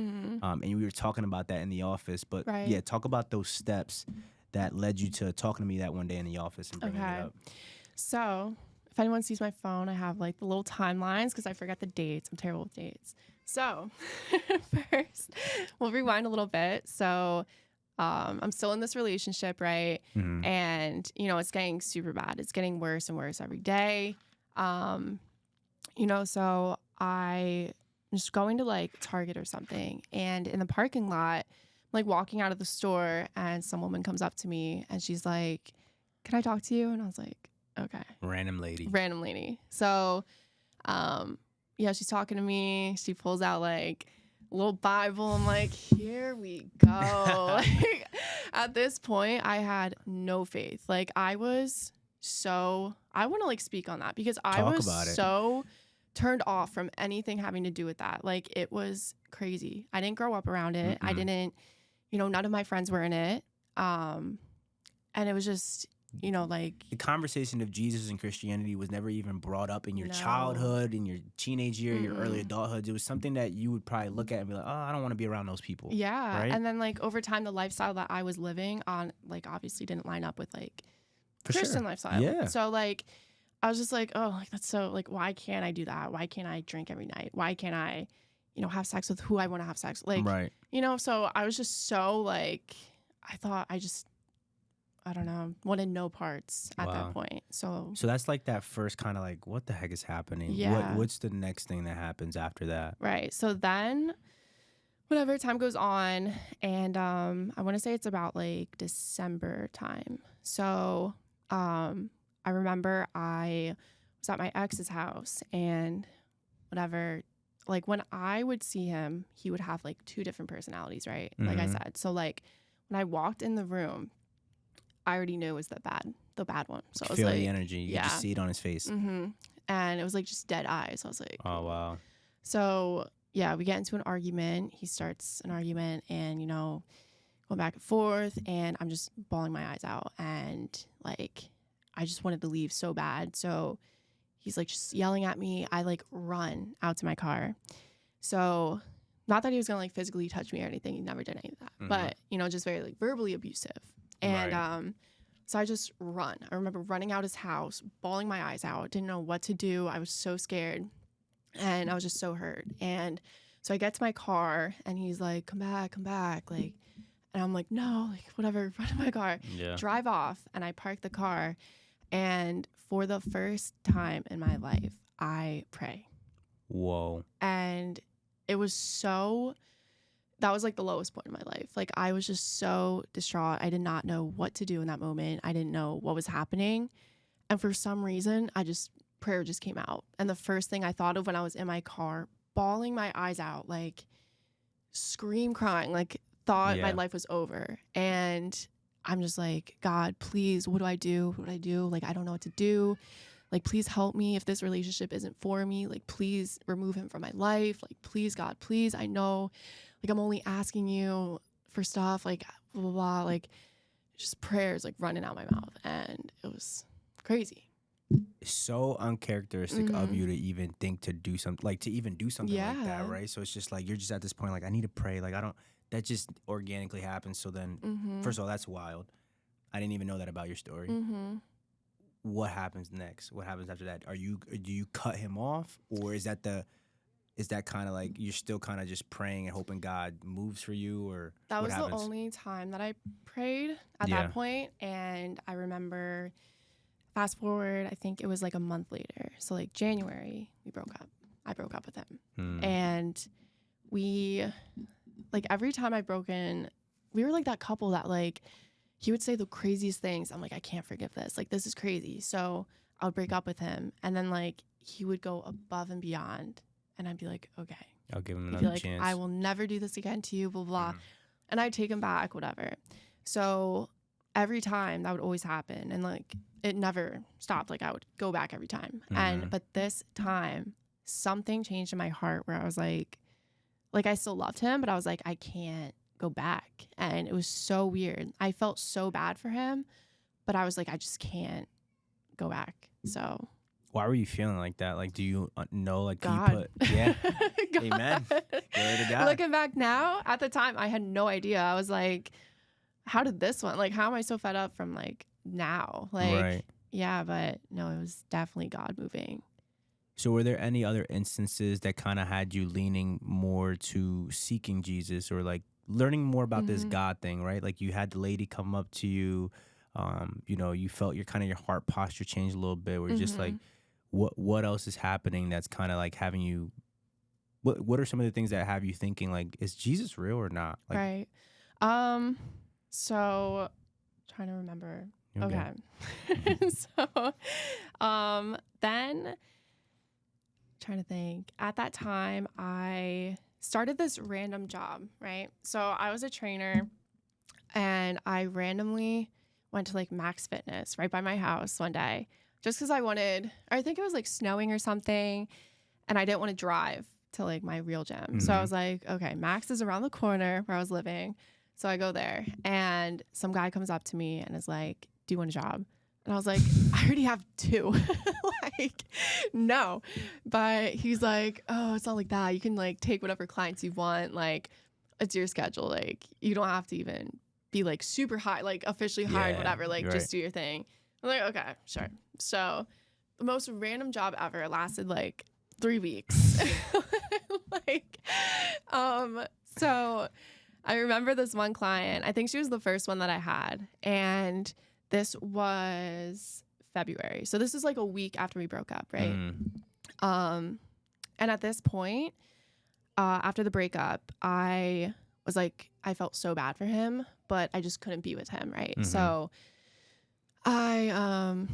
Speaker 2: and we were talking about that in the office. But yeah, talk about those steps that led you to talking to me that one day in the office and bringing it up.
Speaker 1: So if anyone sees my phone, I have like the little timelines because I forget the dates. I'm terrible with dates. So first, we'll rewind a little bit. So I'm still in this relationship, right? And, it's getting super bad. It's getting worse and worse every day. So I'm just going to like Target or something. And in the parking lot, like walking out of the store, and some woman comes up to me and she's like, can I talk to you? And I was like, okay.
Speaker 2: Random lady.
Speaker 1: So, she's talking to me. She pulls out like a little Bible. I'm like, here we go. Like, at this point, I had no faith. Like, I want to like speak on that because I was so turned off from anything having to do with that. Like, it was crazy. I didn't grow up around it. I didn't, none of my friends were in it. And it was just, like,
Speaker 2: the conversation of Jesus and Christianity was never even brought up in your childhood, in your teenage year, your early adulthood. It was something that you would probably look at and be like, oh, I don't want to be around those people.
Speaker 1: Yeah.
Speaker 2: Right?
Speaker 1: And then like over time, the lifestyle that I was living on, like, obviously didn't line up with like Christian lifestyle.
Speaker 2: Yeah.
Speaker 1: So like, I was just like, oh, like, that's so, like, why can't I do that? Why can't I drink every night? Why can't I, have sex with who I want to have sex with? Like, so I was just so like, I don't know, wanted no parts at that point. So
Speaker 2: that's like that first kind of like, what the heck is happening?
Speaker 1: Yeah.
Speaker 2: What's the next thing that happens after that?
Speaker 1: Right. So then whatever, time goes on, and I want to say it's about like December time. So I remember I was at my ex's house, and whatever, like when I would see him, he would have like 2 different personalities, right? Like I said. So like when I walked in the room, I already knew it was the bad one. So I was
Speaker 2: feel
Speaker 1: like,
Speaker 2: the energy. You could just see it on his face.
Speaker 1: And it was like just dead eyes. I was like,
Speaker 2: oh wow.
Speaker 1: So yeah, we get into an argument. He starts an argument, and going back and forth, and I'm just bawling my eyes out, and like I just wanted to leave so bad. So he's like just yelling at me. I like run out to my car. So not that he was gonna like physically touch me or anything. He never did any of that. But just very like verbally abusive. And so I just run. I remember running out his house, bawling my eyes out, didn't know what to do. I was so scared, and I was just so hurt. And so I get to my car, and he's like, come back. Like, and I'm like, no, like whatever, run to my car, drive off. And I park the car. And for the first time in my life, I pray.
Speaker 2: Whoa.
Speaker 1: And it was that was like the lowest point in my life. Like, I was just so distraught. I did not know what to do in that moment. I didn't know what was happening. And for some reason, prayer just came out. And the first thing I thought of when I was in my car, bawling my eyes out, like scream crying, like thought my
Speaker 2: Yeah.
Speaker 1: life was over. And I'm just like, God, please, what do I do? What do I do? Like, I don't know what to do. Like, please help me if this relationship isn't for me. Like, please remove him from my life. Like, please, God, please. I know, like, I'm only asking you for stuff, like, blah, blah, blah. Like, just prayers, like, running out my mouth. And it was crazy.
Speaker 2: It's so uncharacteristic of you to even think to do something, like to even do something like that,
Speaker 1: Yeah.
Speaker 2: right? So it's just like you're just at this point, like I need to pray. Like I don't. That just organically happens. So then, first of all, that's wild. I didn't even know that about your story. What happens next? What happens after that? Do you cut him off, or is that kind of like you're still kind of just praying and hoping God moves for you, or
Speaker 1: that
Speaker 2: what
Speaker 1: was
Speaker 2: happens?
Speaker 1: the only time that I prayed at that point. And I remember, fast forward, I think it was like a month later. So like January, we broke up. I broke up with him. And we, like every time I've broken, we were like that couple that like, he would say the craziest things. I'm like, I can't forgive this. Like, this is crazy. So I would break up with him. And then like, he would go above and beyond. And I'd be like, okay.
Speaker 2: I'll give him
Speaker 1: He'd be
Speaker 2: another
Speaker 1: like,
Speaker 2: chance.
Speaker 1: I will never do this again to you, blah, blah. And I'd take him back, whatever. So every time that would always happen. And like, it never stopped. Like, I would go back every time. But this time, something changed in my heart where I was like I still loved him, but I was like, I can't go back. And it was so weird. I felt so bad for him, but I was like, I just can't go back. So
Speaker 2: why were you feeling like that? Like, do you know, like,
Speaker 1: God.
Speaker 2: yeah.
Speaker 1: God.
Speaker 2: Amen. Glory to God.
Speaker 1: Looking back now, at the time, I had no idea. I was like, how did this one, like, how am I so fed up from like now? Like,
Speaker 2: right.
Speaker 1: Yeah, but no, it was definitely God moving.
Speaker 2: So were there any other instances that kind of had you leaning more to seeking Jesus or like learning more about this God thing, right? Like you had the lady come up to you, you know, you felt your heart posture change a little bit where you're just like, what else is happening that's kind of like having you, what are some of the things that have you thinking like, is Jesus real or not? Like,
Speaker 1: right. So trying to remember. Okay. So, then trying to think. At that time, I started this random job, right? So I was a trainer and I randomly went to like Max Fitness right by my house one day just because I think it was like snowing or something and I didn't want to drive to like my real gym. So I was like, okay, Max is around the corner where I was living. So I go there and some guy comes up to me and is like, do you want a job? And I was like, I already have 2. Like, no. But he's like, oh, it's not like that. You can like take whatever clients you want. Like, it's your schedule. Like, you don't have to even be like super high, like officially hired, whatever. Like, just do your thing. I'm like, okay, sure. So the most random job ever lasted like 3 weeks. So I remember this one client. I think she was the first one that I had. And this was February. So this is like a week after we broke up, right? And at this point, after the breakup, I was like, I felt so bad for him, but I just couldn't be with him, right? So I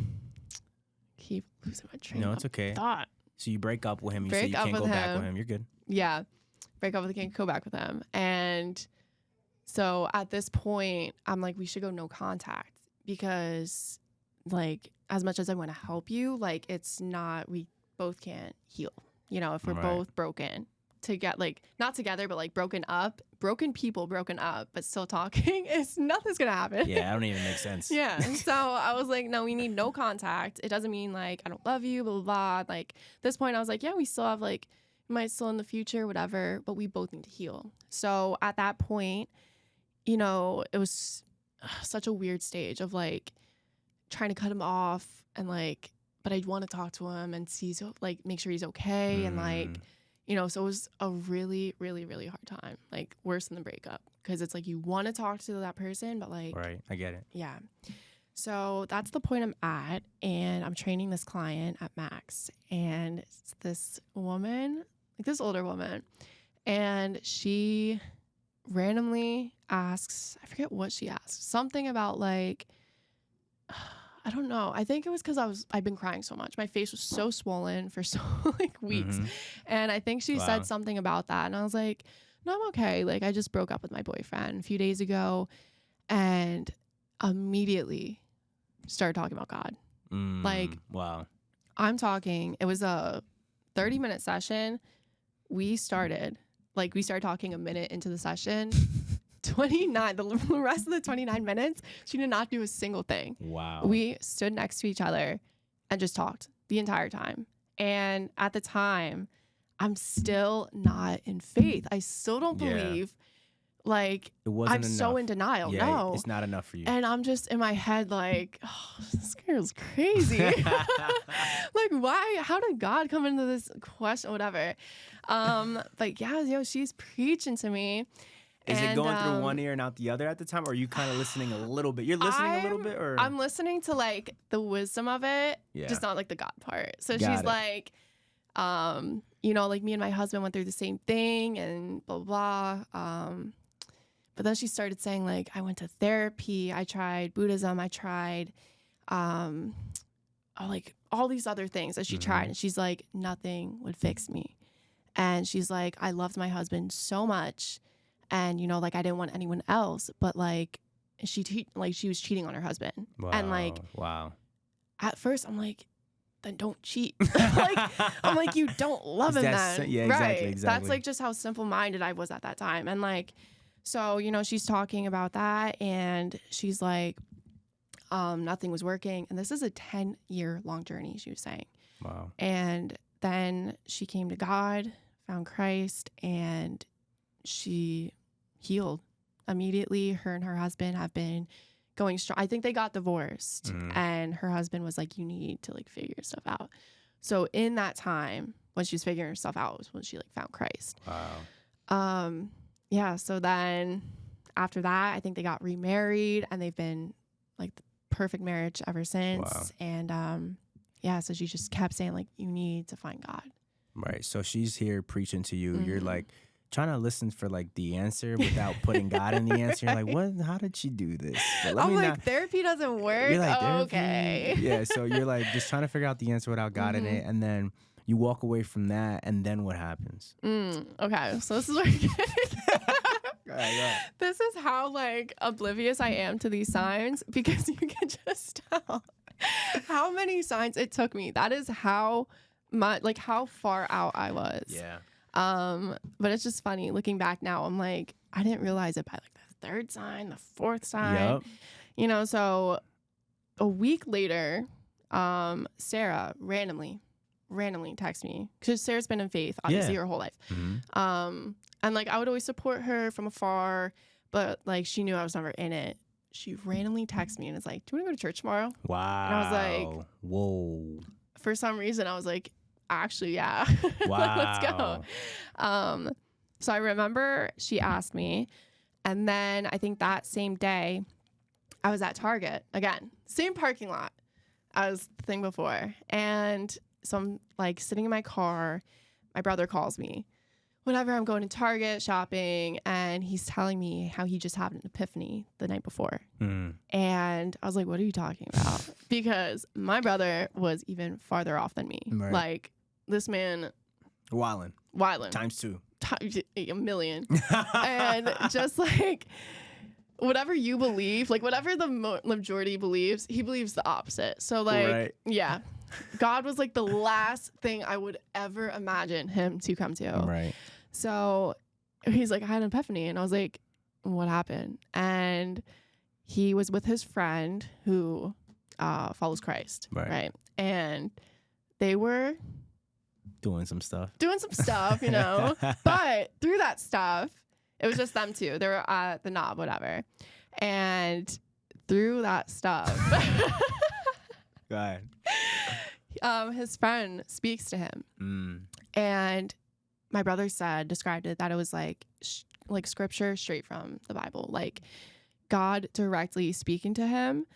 Speaker 1: keep losing my train.
Speaker 2: No, it's okay.
Speaker 1: Thought.
Speaker 2: So you break up with him. You say you can't go back with him. You're good.
Speaker 1: Yeah. Break up with him, can't go back with him. And so at this point, I'm like, we should go no contact because like as much as I want to help you, like it's not, we both can't heal, you know, if we're both broken to get like not together, but like broken people broken up, but still talking, nothing's gonna happen.
Speaker 2: Yeah, I don't even make sense.
Speaker 1: Yeah. So I was like, no, we need no contact. It doesn't mean like I don't love you, blah, blah, blah. Like this point I was like, yeah, we still have like, might still in the future, whatever, but we both need to heal. So at that point, you know, it was such a weird stage of like trying to cut him off and like, but I want to talk to him and see, so like make sure he's okay. And like, you know, so it was a really, really, really hard time, like worse than the breakup. Cause it's like, you want to talk to that person, but like,
Speaker 2: right. I get it.
Speaker 1: Yeah. So that's the point I'm at. And I'm training this client at Max and it's this woman, like this older woman. And she randomly asks, I forget what she asked, something about like, I don't know. I think it was because I've been crying so much. My face was so swollen for so like weeks. And I think she said something about that. And I was like, no, I'm okay. Like, I just broke up with my boyfriend a few days ago, and immediately started talking about God. Like,
Speaker 2: wow.
Speaker 1: I'm talking, it was a 30-minute session. We started talking a minute into the session. 29, the rest of the 29 minutes, she did not do a single thing.
Speaker 2: Wow.
Speaker 1: We stood next to each other and just talked the entire time. And at the time, I'm still not in faith. I still don't believe. Like,
Speaker 2: it wasn't
Speaker 1: I'm
Speaker 2: enough.
Speaker 1: So in denial.
Speaker 2: Yeah,
Speaker 1: no,
Speaker 2: it's not enough for you.
Speaker 1: And I'm just in my head like, oh, this girl's crazy. Like, why? How did God come into this question? Whatever. But yeah, she's preaching to me.
Speaker 2: Is it going through one ear and out the other at the time, or are you kind of listening a little bit? You're listening a little bit, or
Speaker 1: I'm listening to like the wisdom of it, just not like the God part. So she's like, like me and my husband went through the same thing and blah, blah, blah. But then she started saying like, I went to therapy. I tried Buddhism. I tried, like all these other things that she tried. And she's like, nothing would fix me. And she's like, I loved my husband so much. And, like, I didn't want anyone else, but like she was cheating on her husband.
Speaker 2: Wow.
Speaker 1: And like,
Speaker 2: wow.
Speaker 1: At first I'm like, then don't cheat. Like, I'm like, you don't love him then.
Speaker 2: Yeah,
Speaker 1: right.
Speaker 2: Exactly.
Speaker 1: That's like just how simple-minded I was at that time. And like, so, she's talking about that and she's like, nothing was working. And this is a 10-year long journey, she was saying.
Speaker 2: Wow. And
Speaker 1: then she came to God, found Christ, and she healed immediately. Her and her husband have been going strong. I think they got divorced and her husband was like, you need to like figure stuff out. So in that time when she was figuring herself out was when she like found Christ.
Speaker 2: Wow.
Speaker 1: Yeah. So then after that, I think they got remarried and they've been like the perfect marriage ever since.
Speaker 2: Wow.
Speaker 1: And so she just kept saying like, you need to find God.
Speaker 2: Right. So she's here preaching to you. You're like trying to listen for like the answer without putting God in the answer. You're like, what? How did she do this?
Speaker 1: I'm like, therapy doesn't work.
Speaker 2: You're like,
Speaker 1: okay.
Speaker 2: Yeah. So you're like just trying to figure out the answer without God in it, and then you walk away from that, and then what happens?
Speaker 1: Okay. So this is where this is how like oblivious I am to these signs, because you can just tell how many signs it took me. That is how much, like how far out I was.
Speaker 2: Yeah.
Speaker 1: But it's just funny looking back now. I'm like, I didn't realize it by like the third sign, the fourth sign.
Speaker 2: Yep.
Speaker 1: So a week later, Sarah randomly texted me, because Sarah's been in faith obviously her whole life. And like I would always support her from afar, but like she knew I was never in it. She randomly texted me and is like, do you want to go to church tomorrow?
Speaker 2: Wow.
Speaker 1: And I was like,
Speaker 2: whoa.
Speaker 1: For some reason I was like, actually, yeah.
Speaker 2: Wow.
Speaker 1: Let's go. So I remember she asked me, and then I think that same day I was at Target again, same parking lot as the thing before. And so I'm like sitting in my car. My brother calls me whenever I'm going to Target shopping, and he's telling me how he just had an epiphany the night before. And I was like, what are you talking about? Because my brother was even farther off than me.
Speaker 2: Right.
Speaker 1: Like, this man,
Speaker 2: Wildin'. Times 2.
Speaker 1: A million. And just like whatever you believe, like whatever the majority believes, he believes the opposite. So like, yeah, God was like the last thing I would ever imagine him to come to.
Speaker 2: Right.
Speaker 1: So he's like, I had an epiphany. And I was like, what happened? And he was with his friend who follows Christ. Right. And they were
Speaker 2: doing some stuff,
Speaker 1: but through that stuff, it was just them two. They were at the knob, whatever. And through that stuff,
Speaker 2: go ahead.
Speaker 1: His friend speaks to him. And my brother described it that it was like scripture straight from the Bible, like God directly speaking to him.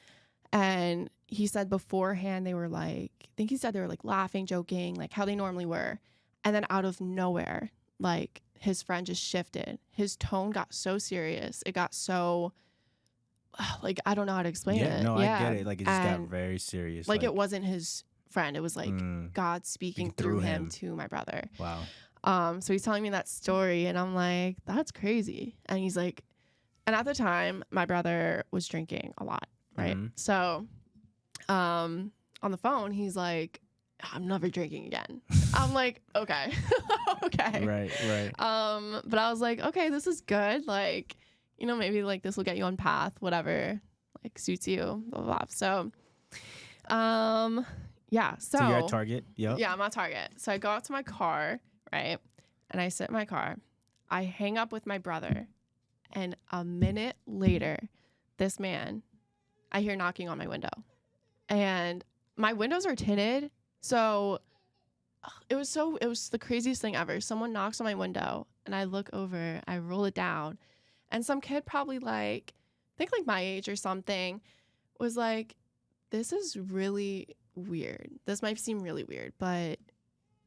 Speaker 1: And he said beforehand they were like, I think he said they were like laughing, joking, like how they normally were. And then out of nowhere, like his friend just shifted. His tone got so serious. It got so, like, I don't know how to explain it.
Speaker 2: I get it. Like it just got very serious.
Speaker 1: Like it wasn't his friend. It was like God speaking through him to my brother.
Speaker 2: Wow.
Speaker 1: So he's telling me that story, and I'm like, that's crazy. And he's like, and at the time, my brother was drinking a lot, right?
Speaker 2: Mm-hmm.
Speaker 1: So on the phone, he's like, I'm never drinking again. I'm like, okay. Okay.
Speaker 2: Right.
Speaker 1: But I was like, okay, this is good. Like, you know, maybe like this will get you on path, whatever, like suits you, blah, blah, blah. So, yeah.
Speaker 2: So you're at Target. Yep.
Speaker 1: Yeah, I'm at Target. So I go out to my car, right? And I sit in my car. I hang up with my brother. And a minute later, this man, I hear knocking on my window. And my windows are tinted. So it was the craziest thing ever. Someone knocks on my window and I look over, I roll it down. And some kid probably like, I think like my age or something, was like, this is really weird. This might seem really weird, but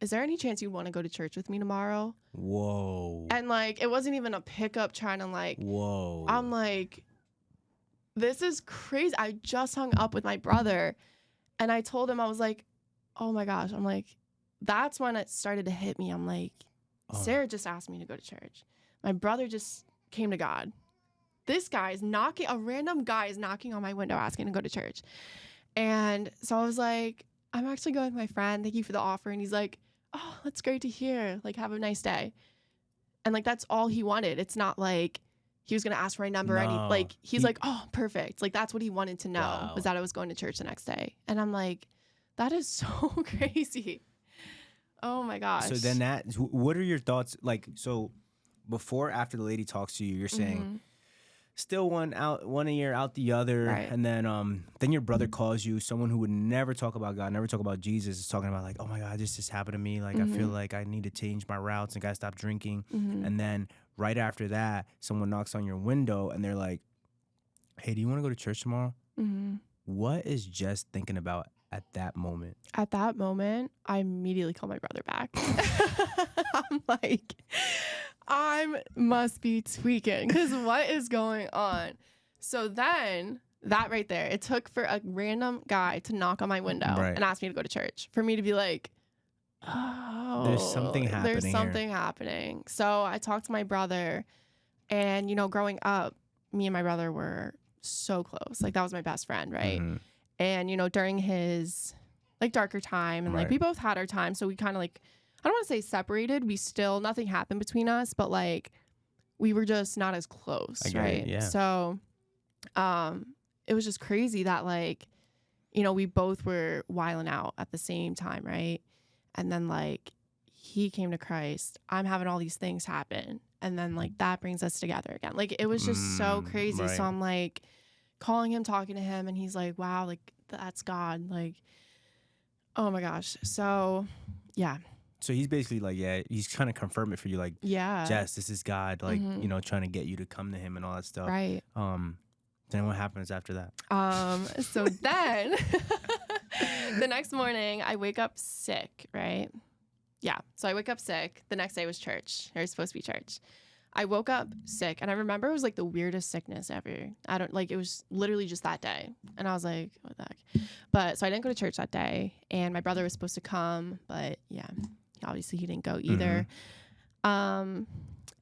Speaker 1: is there any chance you want to go to church with me tomorrow?
Speaker 2: Whoa.
Speaker 1: And like, it wasn't even a pickup trying to like,
Speaker 2: whoa.
Speaker 1: I'm like, this is crazy. I just hung up with my brother and I told him, I was like, oh my gosh. I'm like, that's when it started to hit me. I'm like, Sarah just asked me to go to church. My brother just came to God. This guy is knocking, a random guy is knocking on my window asking to go to church. And so I was like, I'm actually going with my friend. Thank you for the offer. And he's like, oh, that's great to hear. Like, have a nice day. And like, that's all he wanted. It's not like he was going to ask for a number.
Speaker 2: No.
Speaker 1: Like, he's like, oh, perfect. Like, that's what he wanted to know was that I was going to church the next day. And I'm like, that is so crazy. Oh my gosh.
Speaker 2: So then what are your thoughts? Like, so before, after the lady talks to you, you're saying still one ear out the other.
Speaker 1: Right.
Speaker 2: And then your brother calls you, someone who would never talk about God, never talk about Jesus, is talking about like, oh my God, this just happened to me. Like, I feel like I need to change my routes and gotta stop drinking. And then right after that, someone knocks on your window and they're like, hey, do you want to go to church tomorrow? What is Jess thinking about at that moment?
Speaker 1: At that moment, I immediately call my brother back. I'm like, I must be tweaking because what is going on? So then that right there, it took for a random guy to knock on my window and ask me to go to church for me to be like, oh,
Speaker 2: there's something happening.
Speaker 1: There's something happening. So I talked to my brother and, you know, growing up, me and my brother were so close. Like that was my best friend. Right. And, you know, during his like darker time and like we both had our time. So we kind of like, I don't want to say separated. We still, nothing happened between us, but like we were just not as close. Right.
Speaker 2: Yeah.
Speaker 1: So it was just crazy that like, you know, we both were wilding out at the same time. Right. And then like he came to Christ. I'm having all these things happen. And then like that brings us together again. Like it was just so crazy. So I'm like, calling him, talking to him, and he's like, wow, like that's God. Like, oh my gosh. So yeah.
Speaker 2: So he's basically like, yeah, he's trying to confirm it for you, like,
Speaker 1: yeah,
Speaker 2: Jess, this is God, like, you know, trying to get you to come to him and all that stuff.
Speaker 1: Right.
Speaker 2: Then what happens after that?
Speaker 1: So then the next morning I wake up sick, right? Yeah. So I wake up sick. The next day was church. It was supposed to be church. I woke up sick, and I remember it was like the weirdest sickness ever. I don't like, it was literally just that day. And I was like, what the heck? But so I didn't go to church that day, and my brother was supposed to come, but yeah, obviously he didn't go either.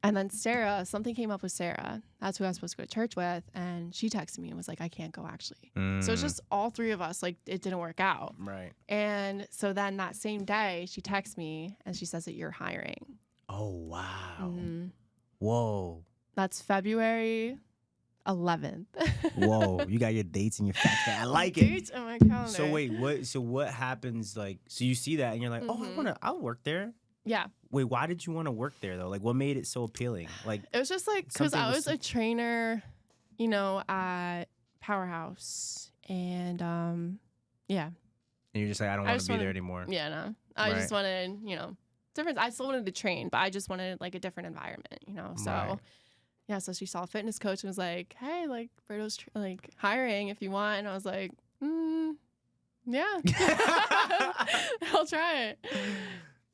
Speaker 1: And then Sarah, something came up with Sarah. That's who I was supposed to go to church with. And she texted me and was like, I can't go actually. So it's just all three of us. Like it didn't work out.
Speaker 2: Right.
Speaker 1: And so then that same day she texts me and she says that you're hiring.
Speaker 2: Oh, wow. Whoa.
Speaker 1: That's February 11th.
Speaker 2: Whoa. You got your dates and your facts. I like it.
Speaker 1: Dates in my calendar.
Speaker 2: So wait, what happens? Like, so you see that and you're like, oh, I'll work there.
Speaker 1: Yeah.
Speaker 2: Wait, why did you want to work there though? Like, what made it so appealing? Like,
Speaker 1: it was just like, cause I was a trainer, you know, at Powerhouse, and yeah.
Speaker 2: And you're just like, I don't want to be there anymore.
Speaker 1: Yeah, no. I just wanted, you know, different. I still wanted to train, but I just wanted like a different environment, you know. So yeah, so she saw a fitness coach and was like, hey, like Berto's like hiring if you want. And I was like, yeah. I'll try it.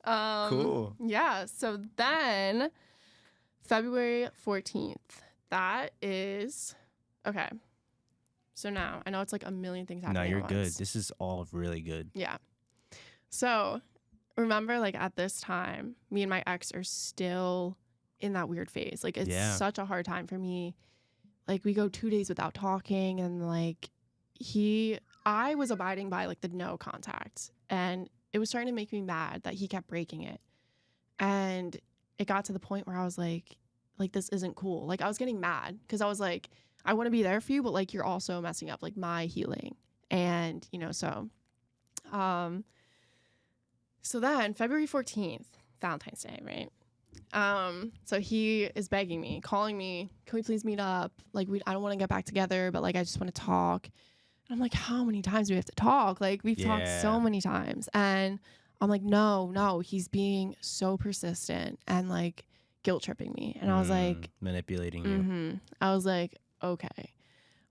Speaker 2: Cool.
Speaker 1: Yeah. So then February 14th, that is okay. So now I know it's like a million things happening.
Speaker 2: No, you're
Speaker 1: at
Speaker 2: good.
Speaker 1: once.
Speaker 2: This is all really good.
Speaker 1: Yeah. So remember, like, at this time, me and my ex are still in that weird phase. Like, it's such a hard time for me. Like, we go 2 days without talking, and like I was abiding by like the no contact, and it was starting to make me mad that he kept breaking it. And it got to the point where I was like, this isn't cool. Like, I was getting mad because I was like, I want to be there for you, but like, you're also messing up like my healing. And, you know, so then February 14th, Valentine's Day, right? So he is begging me, calling me, can we please meet up? Like, I don't want to get back together, but like, I just want to talk. And I'm like, how many times do we have to talk? Like, we've talked so many times. And I'm like, no, he's being so persistent and like guilt tripping me. And I was like,
Speaker 2: manipulating you.
Speaker 1: I was like, okay,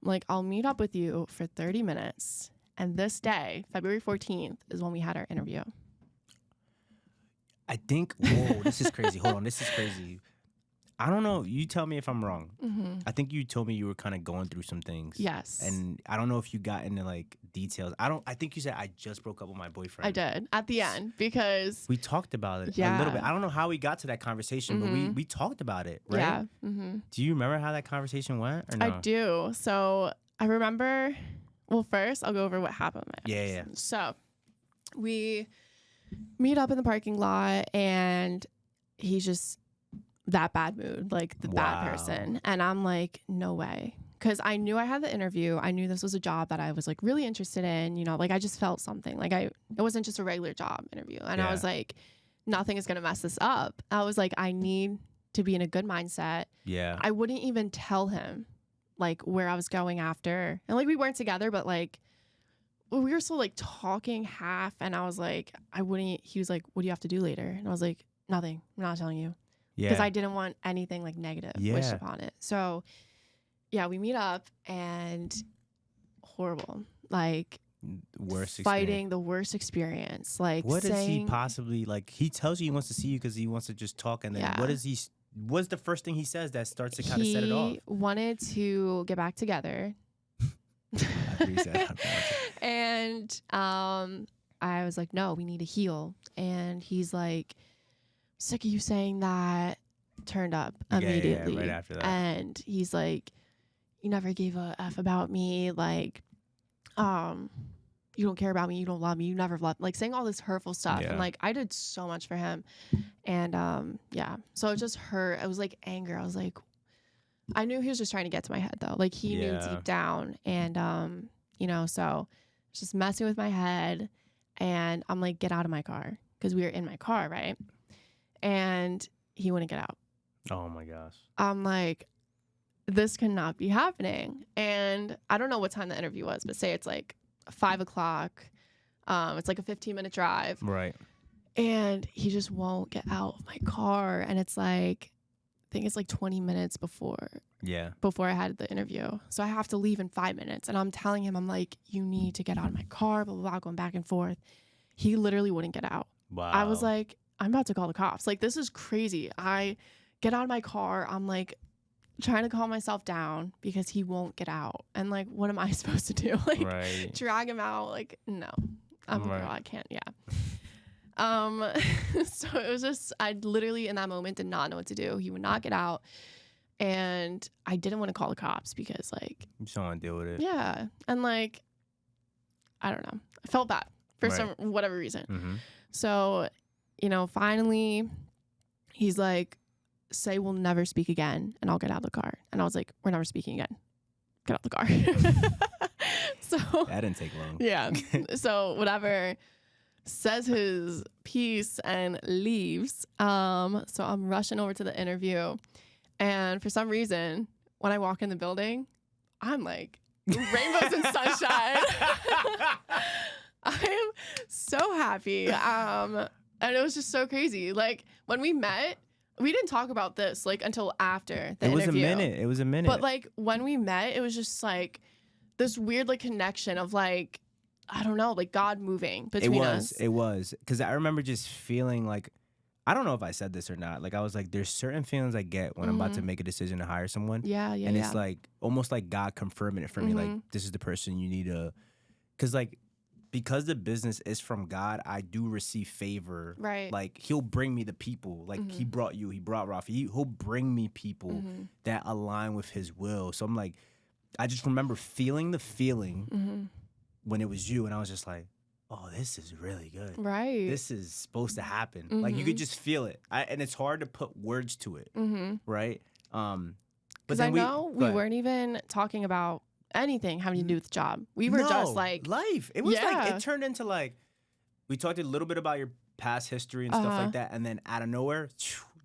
Speaker 1: like, I'll meet up with you for 30 minutes. And this day, February 14th, is when we had our interview.
Speaker 2: I think, whoa, this is crazy. Hold on, this is crazy. I don't know. You tell me if I'm wrong. I think you told me you were kind of going through some things.
Speaker 1: Yes.
Speaker 2: And I don't know if you got into like details. I think you said I just broke up with my boyfriend.
Speaker 1: I did at the end because
Speaker 2: we talked about it a little bit. I don't know how we got to that conversation, but we talked about it, right?
Speaker 1: Yeah.
Speaker 2: Do you remember how that conversation went or no?
Speaker 1: I do. So I remember, well, first I'll go over what happened.
Speaker 2: Yeah.
Speaker 1: So we meet up in the parking lot, and he's just that bad mood, like the bad person. And I'm like, no way. Because I knew I had the interview. I knew this was a job that I was like really interested in, you know, like I just felt something. Like it wasn't just a regular job interview. And I was like, nothing is going to mess this up. I was like, I need to be in a good mindset.
Speaker 2: Yeah.
Speaker 1: I wouldn't even tell him like where I was going after. And like we weren't together, but like we were still like talking half. And I was like, he was like, what do you have to do later? And I was like, nothing. I'm not telling you. Because I didn't want anything like negative wished upon it. So yeah, we meet up, and horrible. Like fighting the worst experience. Like,
Speaker 2: what does he possibly like? He tells you he wants to see you because he wants to just talk, and then what's the first thing he says that starts to kind of set it off?
Speaker 1: He wanted to get back together.
Speaker 2: After he said that.
Speaker 1: And I was like, no, we need to heal. And he's like, sick of you saying that. Turned up immediately.
Speaker 2: Yeah, right after that.
Speaker 1: And he's like, you never gave a F about me. Like, you don't care about me. You don't love me. You never loved, like saying all this hurtful stuff. And like, I did so much for him. And so it just hurt. It was like anger. I was like, I knew he was just trying to get to my head though. Like he knew deep down. And, you know, so it's just messing with my head. And I'm like, get out of my car. Because we were in my car, right? And he wouldn't get out.
Speaker 2: Oh my gosh.
Speaker 1: I'm like, this cannot be happening. And I don't know what time the interview was, but say it's like 5 o'clock. It's like a 15-minute drive.
Speaker 2: Right.
Speaker 1: And he just won't get out of my car. And it's like, I think it's like 20 minutes before I had the interview. So I have to leave in 5 minutes. And I'm telling him, I'm like, you need to get out of my car, blah, blah, blah, going back and forth. He literally wouldn't get out.
Speaker 2: Wow.
Speaker 1: I was like, I'm about to call the cops. Like, this is crazy. I get out of my car. I'm like trying to calm myself down because he won't get out. And like, what am I supposed to do? Like, drag him out? Like, no. I'm a girl. I can't. Yeah. So it was just, I literally in that moment did not know what to do. He would not get out. And I didn't want to call the cops because like,
Speaker 2: you just don't want to deal with it.
Speaker 1: Yeah. And like, I don't know. I felt bad for whatever reason. So, you know, finally he's like, say we'll never speak again and I'll get out of the car. And I was like, we're never speaking again. Get out the car. So
Speaker 2: that didn't take long.
Speaker 1: Yeah. So whatever, says his piece and leaves. So I'm rushing over to the interview. And for some reason, when I walk in the building, I'm like, rainbows and sunshine. I am so happy. And it was just so crazy. Like when we met, we didn't talk about this like until after the interview.
Speaker 2: It was a minute.
Speaker 1: But like when we met, it was just like this weird like connection of like, I don't know, like God moving between us. It
Speaker 2: was. Because I remember just feeling like, I don't know if I said this or not. Like I was like, there's certain feelings I get when I'm about to make a decision to hire someone.
Speaker 1: Yeah.
Speaker 2: And it's like almost like God confirming it for me. Like this is the person you need to, because like because the business is from God, I do receive favor.
Speaker 1: Right.
Speaker 2: Like he'll bring me the people. Like he brought you, he brought Rafi. He'll bring me people that align with his will. So I'm like, I just remember feeling the feeling when it was you, and I was just like, oh, this is really good.
Speaker 1: Right.
Speaker 2: This is supposed to happen. Like you could just feel it. And it's hard to put words to it. Right.
Speaker 1: Because I know we weren't even talking about anything having to do with the job. We were just like
Speaker 2: life. It was like it turned into like we talked a little bit about your past history and stuff like that, and then out of nowhere,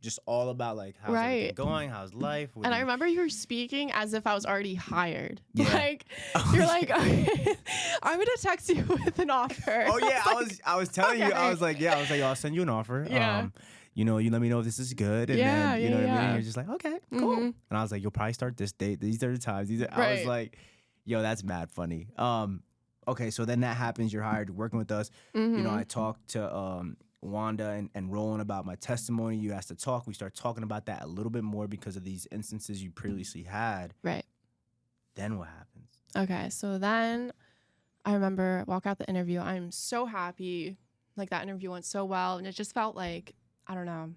Speaker 2: just all about like how's everything going, how's life.
Speaker 1: And I remember you were speaking as if I was already hired. Yeah. Like you're like, okay, I'm gonna text you with an offer.
Speaker 2: Oh yeah, I was telling you, I was like, I'll send you an offer.
Speaker 1: Yeah.
Speaker 2: You know, you let me know if this is good, and then you know what I mean. And you're just like, okay, cool. And I was like, you'll probably start this date. These are the times. I was like, yo, that's mad funny. Okay, so then that happens. You're hired, working with us. You know, I talked to Wanda and Roland about my testimony. You asked to talk. We start talking about that a little bit more because of these instances you previously had.
Speaker 1: Right.
Speaker 2: Then what happens? Okay,
Speaker 1: so then I remember walk out the interview. I'm so happy. Like that interview went so well, and it just felt like, I don't know.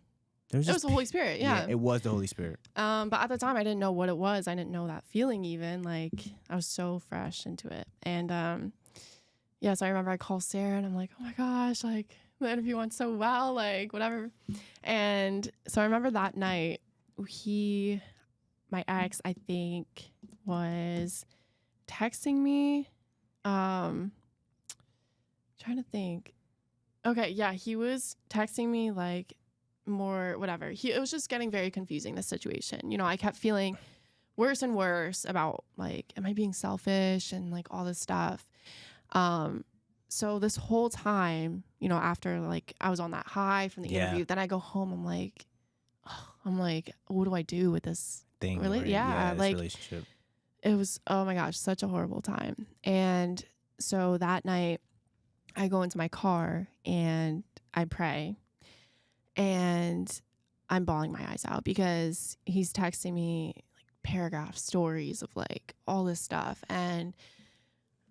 Speaker 1: It was the Holy Spirit, yeah.
Speaker 2: It was the Holy Spirit.
Speaker 1: But at the time, I didn't know what it was. I didn't know that feeling even. Like, I was so fresh into it. And, so I remember I called Sarah, and I'm like, oh, my gosh, like, the interview went so well, like, whatever. And so I remember that night, my ex, I think, was texting me. Trying to think. Okay, yeah, he was texting me, like, more whatever. It was just getting very confusing, the situation. You know, I kept feeling worse and worse about, like, am I being selfish and, like, all this stuff. So this whole time, you know, after, like, I was on that high from the interview, then I go home, I'm like, what do I do with this
Speaker 2: thing?
Speaker 1: Really?
Speaker 2: Right?
Speaker 1: Yeah,
Speaker 2: this
Speaker 1: like,
Speaker 2: relationship.
Speaker 1: It was, oh my gosh, such a horrible time. And so that night, I go into my car and I pray, and I'm bawling my eyes out because he's texting me like paragraph stories of like all this stuff. And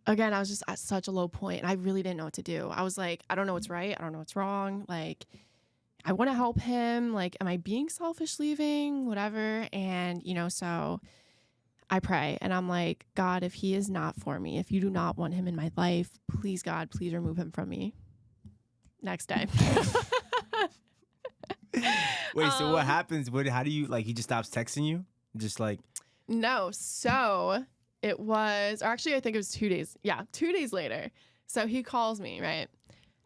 Speaker 1: again, I was just at such a low point, and I really didn't know what to do. I was like, I don't know what's right. I don't know what's wrong. Like, I want to help him. Like, am I being selfish leaving? Whatever. And, you know, so I pray, and I'm like, God, if he is not for me, if you do not want him in my life, please, God, please remove him from me. Next day.
Speaker 2: Wait, so what happens? How do you, like, he just stops texting you? Just like.
Speaker 1: No. So it was, or actually I think it was 2 days. Yeah. 2 days later. So he calls me, right?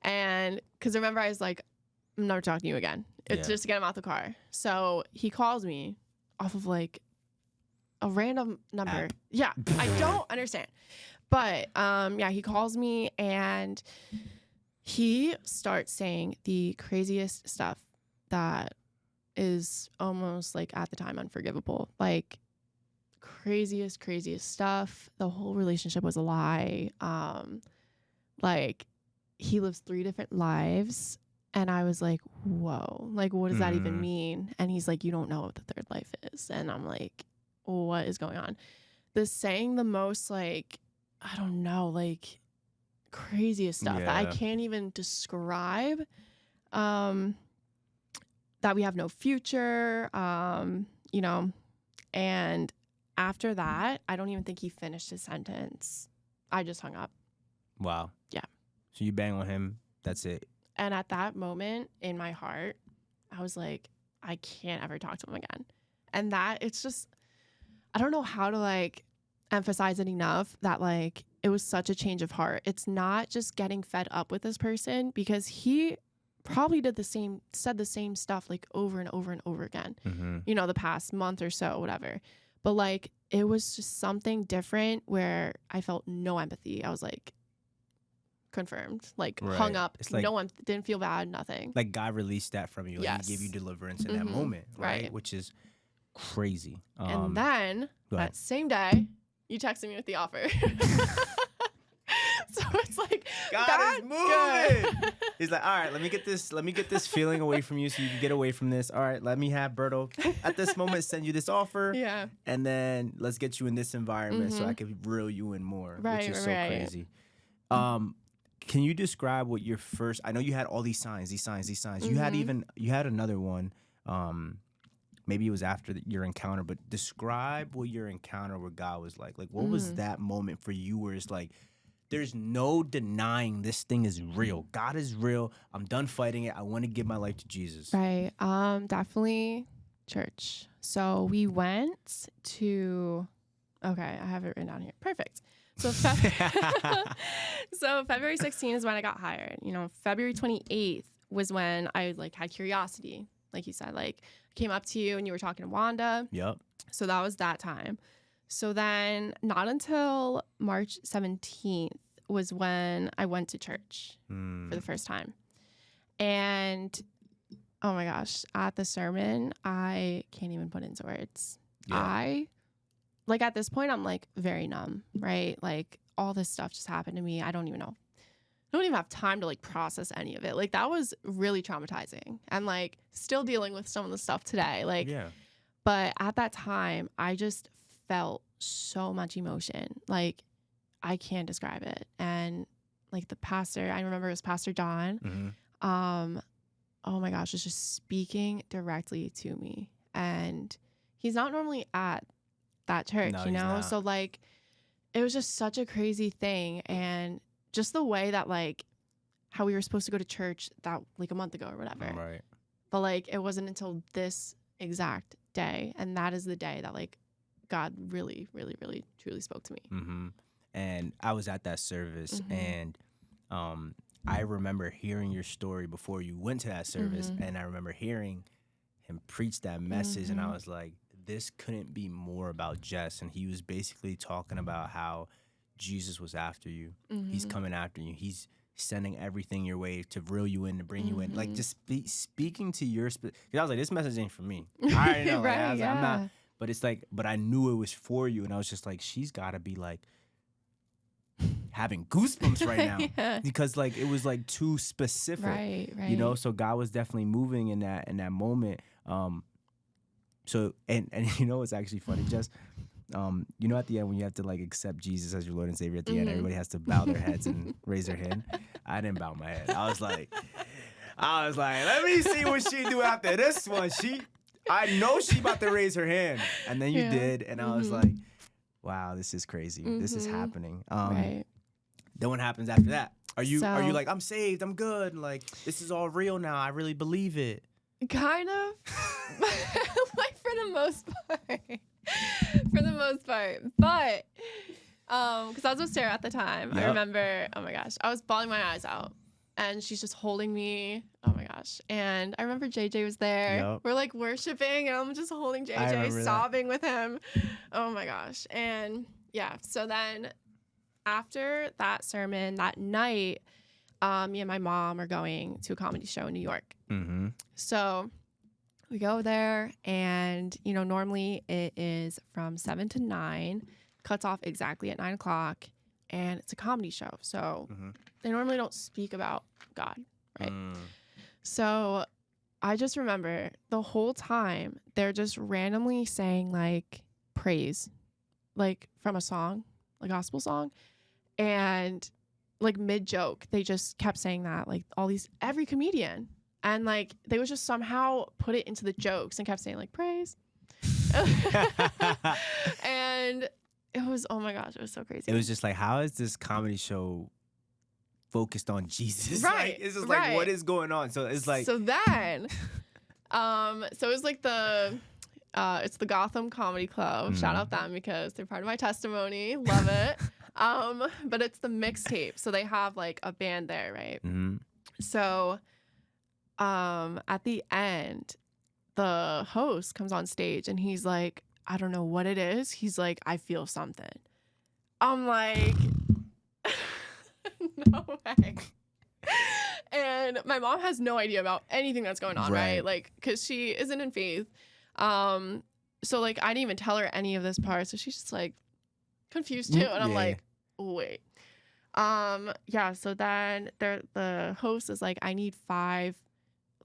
Speaker 1: And because remember, I was like, I'm never talking to you again. It's just to get him out the car. So he calls me off of like a random number. Yeah, I don't understand. But he calls me, and he starts saying the craziest stuff that is almost like at the time unforgivable. Like craziest stuff. The whole relationship was a lie. Like he lives 3 different lives. And I was like, whoa, like what does that even mean? And he's like, you don't know what the 3rd life is. And I'm like, what is going on? Saying the most, like, I don't know, like craziest stuff that I can't even describe. That we have no future, you know. And after that, I don't even think he finished his sentence. I just hung up.
Speaker 2: Wow.
Speaker 1: Yeah.
Speaker 2: So you bang on him, that's it.
Speaker 1: And at that moment in my heart, I was like, I can't ever talk to him again. And it's just, I don't know how to like emphasize it enough that like it was such a change of heart. It's not just getting fed up with this person, because he probably said the same stuff like over and over and over again, you know, the past month or so, whatever. But like, it was just something different where I felt no empathy. I was like, confirmed, like hung up. It's like, no one didn't feel bad, nothing.
Speaker 2: Like God released that from you. Like he gave you deliverance in that moment, right? Which is crazy.
Speaker 1: And then that same day, you texted me with the offer. So it's like
Speaker 2: God is moving. He's like, all right, let me get this feeling away from you so you can get away from this. All right, let me have Berto at this moment send you this offer.
Speaker 1: Yeah.
Speaker 2: And then let's get you in this environment so I can reel you in more. Which is so crazy. Can you describe what your first? I know you had all these signs.
Speaker 1: Mm-hmm.
Speaker 2: You had another one. Maybe it was after your encounter, but describe what your encounter with God was like. Like, what was
Speaker 1: Mm.
Speaker 2: that moment for you where it's like, there's no denying this thing is real. God is real. I'm done fighting it. I want to give my life to Jesus.
Speaker 1: Right. Definitely church. So we went to, okay, I have it written down here. Perfect. So, so February 16th is when I got hired. You know, February 28th was when I like had curiosity. Like you said, like I came up to you and you were talking to Wanda.
Speaker 2: Yep.
Speaker 1: So that was that time. So then not until March 17th was when I went to church for the first time. And oh my gosh, at the sermon, I can't even put into words.
Speaker 2: Yeah.
Speaker 1: Like at this point, I'm like very numb, right? Like all this stuff just happened to me. I don't even know. I don't even have time to like process any of it. Like that was really traumatizing and like still dealing with some of the stuff today. Like,
Speaker 2: Yeah.
Speaker 1: but at that time, I just felt so much emotion. Like I can't describe it. And like the pastor, I remember it was Pastor John.
Speaker 2: Mm-hmm.
Speaker 1: Oh my gosh, was just speaking directly to me. And he's not normally at that church,
Speaker 2: No,
Speaker 1: you
Speaker 2: he's
Speaker 1: know?
Speaker 2: not.
Speaker 1: So like it was just such a crazy thing. And just the way that like how we were supposed to go to church that like a month ago or whatever.
Speaker 2: Right.
Speaker 1: But like it wasn't until this exact day. And that is the day that like God really, really, really, truly spoke to me.
Speaker 2: Mm-hmm. And I was at that service,
Speaker 1: Mm-hmm.
Speaker 2: and I remember hearing your story before you went to that service,
Speaker 1: Mm-hmm.
Speaker 2: and I remember hearing him preach that message, and I
Speaker 1: Mm-hmm.
Speaker 2: was like, this couldn't be more about Jess. And he was basically talking about how Jesus was after you. He's
Speaker 1: Mm-hmm.
Speaker 2: coming after you. He's sending everything your way to reel you in, to bring you in. Like,
Speaker 1: Mm-hmm.
Speaker 2: just speaking to your... Because I was like, this message ain't for me. I already know. Like, I
Speaker 1: Right,
Speaker 2: was like, I'm not...
Speaker 1: yeah.
Speaker 2: But it's like, but I knew it was for you. And I was just like, she's got to be like having goosebumps right now.
Speaker 1: Yeah.
Speaker 2: Because like, it was like too specific.
Speaker 1: Right, right.
Speaker 2: You know, so God was definitely moving in that moment. So and you know what's actually funny, Jess? You know, at the end when you have to like accept Jesus as your Lord and Savior, at the end
Speaker 1: Mhm.
Speaker 2: everybody has to bow their heads and raise their hand. I didn't bow my head. I was like, let me see what she do after this one. I know she about to raise her hand, and then you
Speaker 1: Yeah.
Speaker 2: did, and I was
Speaker 1: Mhm.
Speaker 2: like, wow, this is crazy. This is
Speaker 1: Mhm.
Speaker 2: happening.
Speaker 1: Right.
Speaker 2: Then what happens after that? Are you
Speaker 1: So-
Speaker 2: like, I'm saved, I'm good, like this is all real now, I really believe it?
Speaker 1: Kind of. Like for the most part. For the most part. But because I was with Sarah at the time. I
Speaker 2: Yep.
Speaker 1: remember, oh my gosh, I was bawling my eyes out. And she's just holding me. Oh my gosh. And I remember JJ was there.
Speaker 2: Yep.
Speaker 1: We're like worshiping and I'm just holding
Speaker 2: I
Speaker 1: JJ,
Speaker 2: remember that.
Speaker 1: sobbing with him. Oh my gosh. And yeah, so then after that sermon that night, me and my mom are going to a comedy show in New York.
Speaker 2: Mm-hmm.
Speaker 1: So we go there and, you know, normally it is from 7 to 9, cuts off exactly at 9 o'clock, and it's a comedy show. So
Speaker 2: Mhm.
Speaker 1: they normally don't speak about God, right?
Speaker 2: Mm.
Speaker 1: So I just remember the whole time they're just randomly saying like praise, like from a song, a gospel song. And like mid joke, they just kept saying that, like every comedian. And like they would just somehow put it into the jokes and kept saying like praise. And it was, oh my gosh, it was so crazy.
Speaker 2: It was just like, how is this comedy show focused on Jesus?
Speaker 1: Right,
Speaker 2: Like, it's just like,
Speaker 1: right.
Speaker 2: what is going on? So it's like,
Speaker 1: So then, so it was like it's the Gotham Comedy Club. Shout out them because they're part of my testimony. Love it. But it's the mixtape. So they have like a band there, right?
Speaker 2: mm-hmm.
Speaker 1: So, at the end, the host comes on stage and he's like, I don't know what it is. He's like, I feel something. I'm like, no way. And my mom has no idea about anything that's going on, right? Like, because she isn't in faith. So like, I didn't even tell her any of this part. So she's just like confused too. And I'm like, wait. Yeah. So then the host is like, I need 5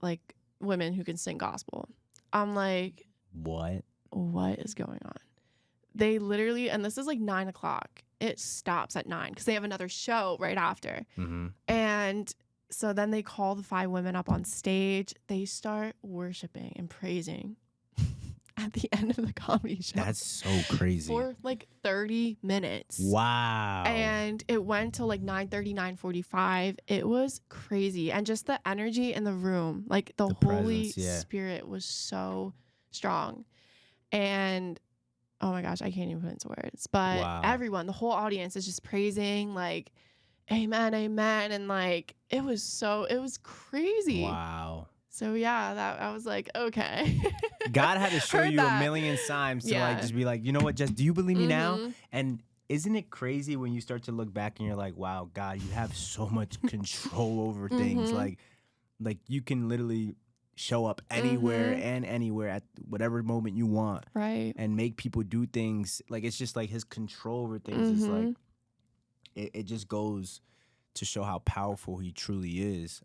Speaker 1: like women who can sing gospel. I'm like,
Speaker 2: what
Speaker 1: is going on? they literally, and this is like 9 o'clock. It stops at 9 because they have another show right after.
Speaker 2: Mm-hmm.
Speaker 1: And so then they call the 5 women up on stage. They start worshiping and praising at the end of the comedy show.
Speaker 2: That's so crazy.
Speaker 1: For like 30 minutes.
Speaker 2: Wow.
Speaker 1: And it went till like 9:30, 9:45. It was crazy. And just the energy in the room, like the Holy Spirit was so strong. And oh my gosh, I can't even put it into words. But everyone, the whole audience is just praising, like, amen, amen. And like, it was crazy.
Speaker 2: Wow.
Speaker 1: So yeah, that I was like, okay.
Speaker 2: God had to show you a million times to like just be like, you know what, Jess, do you believe me now? And isn't it crazy when you start to look back and you're like, wow, God, you have so much control over things. Like you can literally show up anywhere and anywhere at whatever moment you want.
Speaker 1: Right.
Speaker 2: And make people do things. Like, it's just like his control over things is like, it just goes to show how powerful he truly is.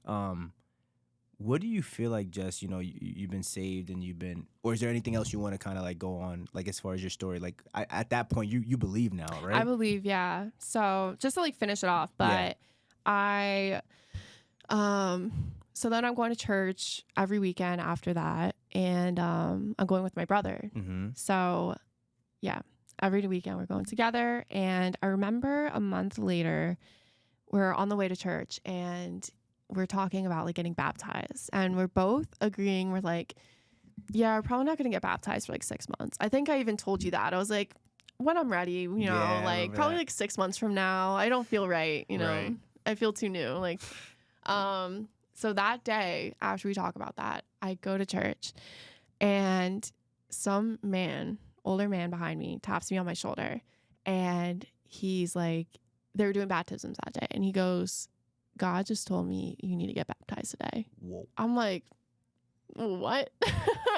Speaker 2: What do you feel like, Jess, you know, you've been saved and you've been, or is there anything else you want to kind of like go on, like as far as your story? Like at that point, you believe now, right?
Speaker 1: I believe, yeah. So just to like finish it off, but so then I'm going to church every weekend after that, and I'm going with my brother. So yeah, every weekend we're going together. And I remember a month later, we're on the way to church and we're talking about like getting baptized, and we're both agreeing. We're like, yeah, we're probably not going to get baptized for like 6 months. I think I even told you that. I was like, when I'm ready, you know, like probably like 6 months from now. I don't feel right. You know,
Speaker 2: Right.
Speaker 1: I feel too new. Like, so that day after we talk about that, I go to church and some man, older man behind me taps me on my shoulder, and he's like, they were doing baptisms that day. And he goes, God just told me you need to get baptized today.
Speaker 2: Whoa.
Speaker 1: I'm like, what?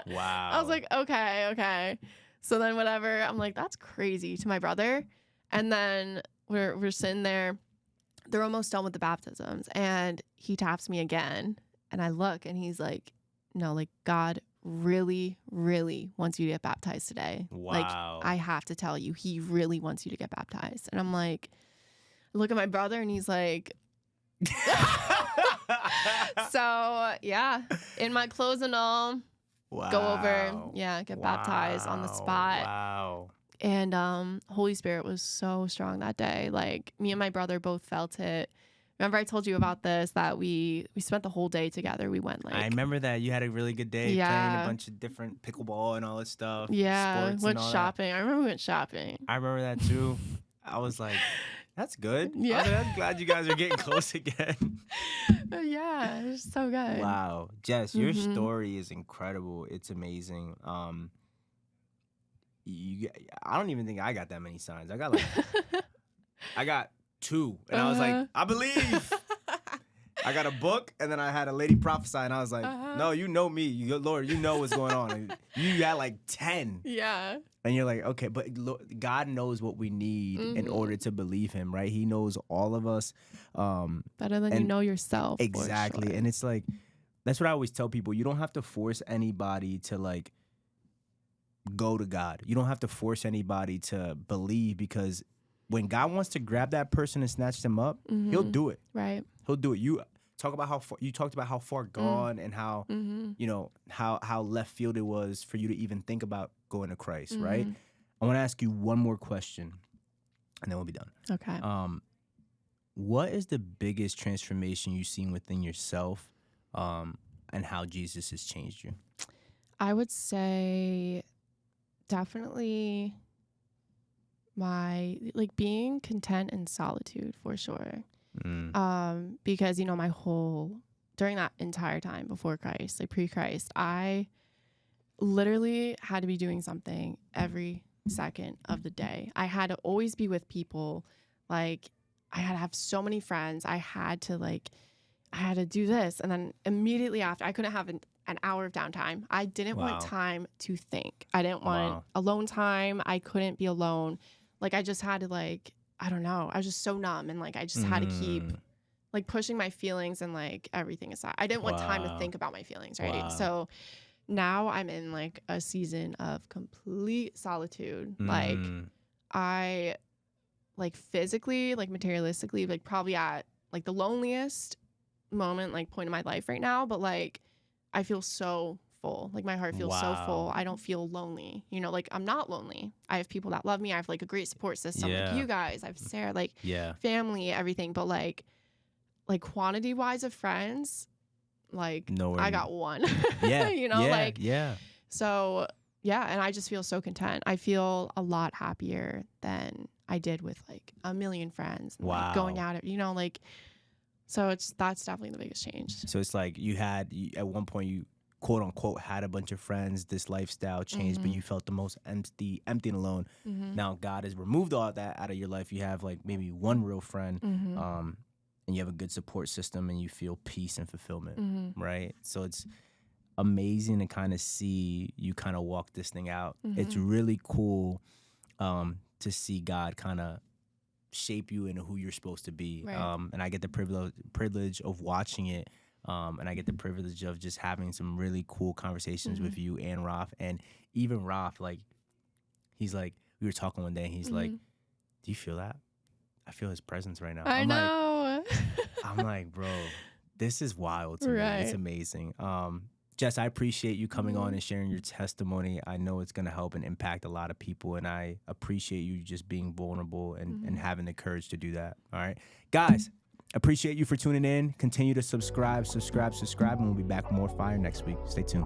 Speaker 2: Wow.
Speaker 1: I was like, okay. So then whatever, I'm like, that's crazy to my brother. And then we're sitting there. They're almost done with the baptisms. And he taps me again. And I look and he's like, no, like God really, really wants you to get baptized today.
Speaker 2: Wow.
Speaker 1: Like, I have to tell you, he really wants you to get baptized. And I'm like, look at my brother and he's like, so yeah, in my clothes and all, go over, get baptized on the spot.
Speaker 2: Wow.
Speaker 1: And Holy Spirit was so strong that day. Like, me and my brother both felt it. Remember I told you about this, that we spent the whole day together. We went like,
Speaker 2: I remember that you had a really good day playing a bunch of different pickleball and all this stuff.
Speaker 1: Yeah,
Speaker 2: sports
Speaker 1: went
Speaker 2: and all
Speaker 1: shopping. I remember we went shopping.
Speaker 2: I remember that too. I was like, that's good.
Speaker 1: Yeah.
Speaker 2: I was like, I'm glad you guys are getting close again.
Speaker 1: Yeah, it was so good.
Speaker 2: Wow. Jess, your story is incredible. It's amazing. I don't even think I got that many signs. I got I got 2. And I was like, I believe. I got a book, and then I had a lady prophesy, and I was like, no, you know me. Lord, you know what's going on. And you got like 10.
Speaker 1: Yeah.
Speaker 2: And you're like, okay, but God knows what we need in order to believe him, right? He knows all of us.
Speaker 1: Better than you know yourself.
Speaker 2: Exactly.
Speaker 1: Sure.
Speaker 2: And it's like, that's what I always tell people. You don't have to force anybody to like go to God. You don't have to force anybody to believe, because when God wants to grab that person and snatch them up, he'll do it.
Speaker 1: Right.
Speaker 2: He'll do it. You talked about how far gone and how, you know, how left field it was for you to even think about going to Christ, right? I want to ask you one more question, and then we'll be done.
Speaker 1: Okay.
Speaker 2: What is the biggest transformation you've seen within yourself, and how Jesus has changed you?
Speaker 1: I would say definitely my, like, being content in solitude, for sure. Because, you know, during that entire time before Christ, like pre-Christ, I literally had to be doing something every second of the day. I had to always be with people. Like, I had to have so many friends. I had to do this. And then immediately after, I couldn't have an hour of downtime. I didn't want time to think. I didn't want alone time. I couldn't be alone. Like, I just had to, like, I don't know. I was just so numb, and like I just had to keep like pushing my feelings and like everything aside. I didn't want time to think about my feelings, right? So now I'm in like a season of complete solitude. Like
Speaker 2: Mm.
Speaker 1: I like physically, like materialistically, like probably at like the loneliest moment, like point in my life right now. But like I feel so full. Like my heart feels so full.
Speaker 2: Wow.
Speaker 1: I don't feel lonely. You know, like I'm not lonely. I have people that love me. I have like a great support system. Like
Speaker 2: Yeah.
Speaker 1: you guys. I have Sarah, like
Speaker 2: Yeah.
Speaker 1: family, everything. But like quantity wise of friends, like
Speaker 2: Nowhere
Speaker 1: I
Speaker 2: near.
Speaker 1: got one.
Speaker 2: Yeah.
Speaker 1: You know,
Speaker 2: yeah,
Speaker 1: like
Speaker 2: yeah.
Speaker 1: so yeah, and I just feel so content. I feel a lot happier than I did with like a million friends and like going
Speaker 2: Wow.
Speaker 1: out, you know, like so that's definitely the biggest change.
Speaker 2: So it's like you at one point you quote unquote had a bunch of friends, this lifestyle changed, but
Speaker 1: Mhm.
Speaker 2: you felt the most empty and alone.
Speaker 1: Mhm.
Speaker 2: Now God has removed all that out of your life. You have like maybe one real friend,
Speaker 1: Mhm.
Speaker 2: and you have a good support system, and you feel peace and fulfillment,
Speaker 1: Mhm.
Speaker 2: right? So it's amazing to kind of see you kind of walk this thing out. It's
Speaker 1: Mhm.
Speaker 2: really cool to see God kind of shape you into who you're supposed to be.
Speaker 1: Right.
Speaker 2: And I get the privilege of watching it. And I get the privilege of just having some really cool conversations with you and Ralph. And even Ralph, like, he's like, we were talking one day, and he's like,
Speaker 1: Mhm.
Speaker 2: do you feel that? I feel his presence right now.
Speaker 1: I know.
Speaker 2: I'm like, bro, this is wild to me. It's
Speaker 1: Right.
Speaker 2: amazing. Jess, I appreciate you coming on
Speaker 1: Mhm.
Speaker 2: and sharing your testimony. I know it's going to help and impact a lot of people, and I appreciate you just being vulnerable and having the courage to do that. All right, guys, appreciate you for tuning in. Continue to subscribe, and we'll be back with more fire next week. Stay tuned.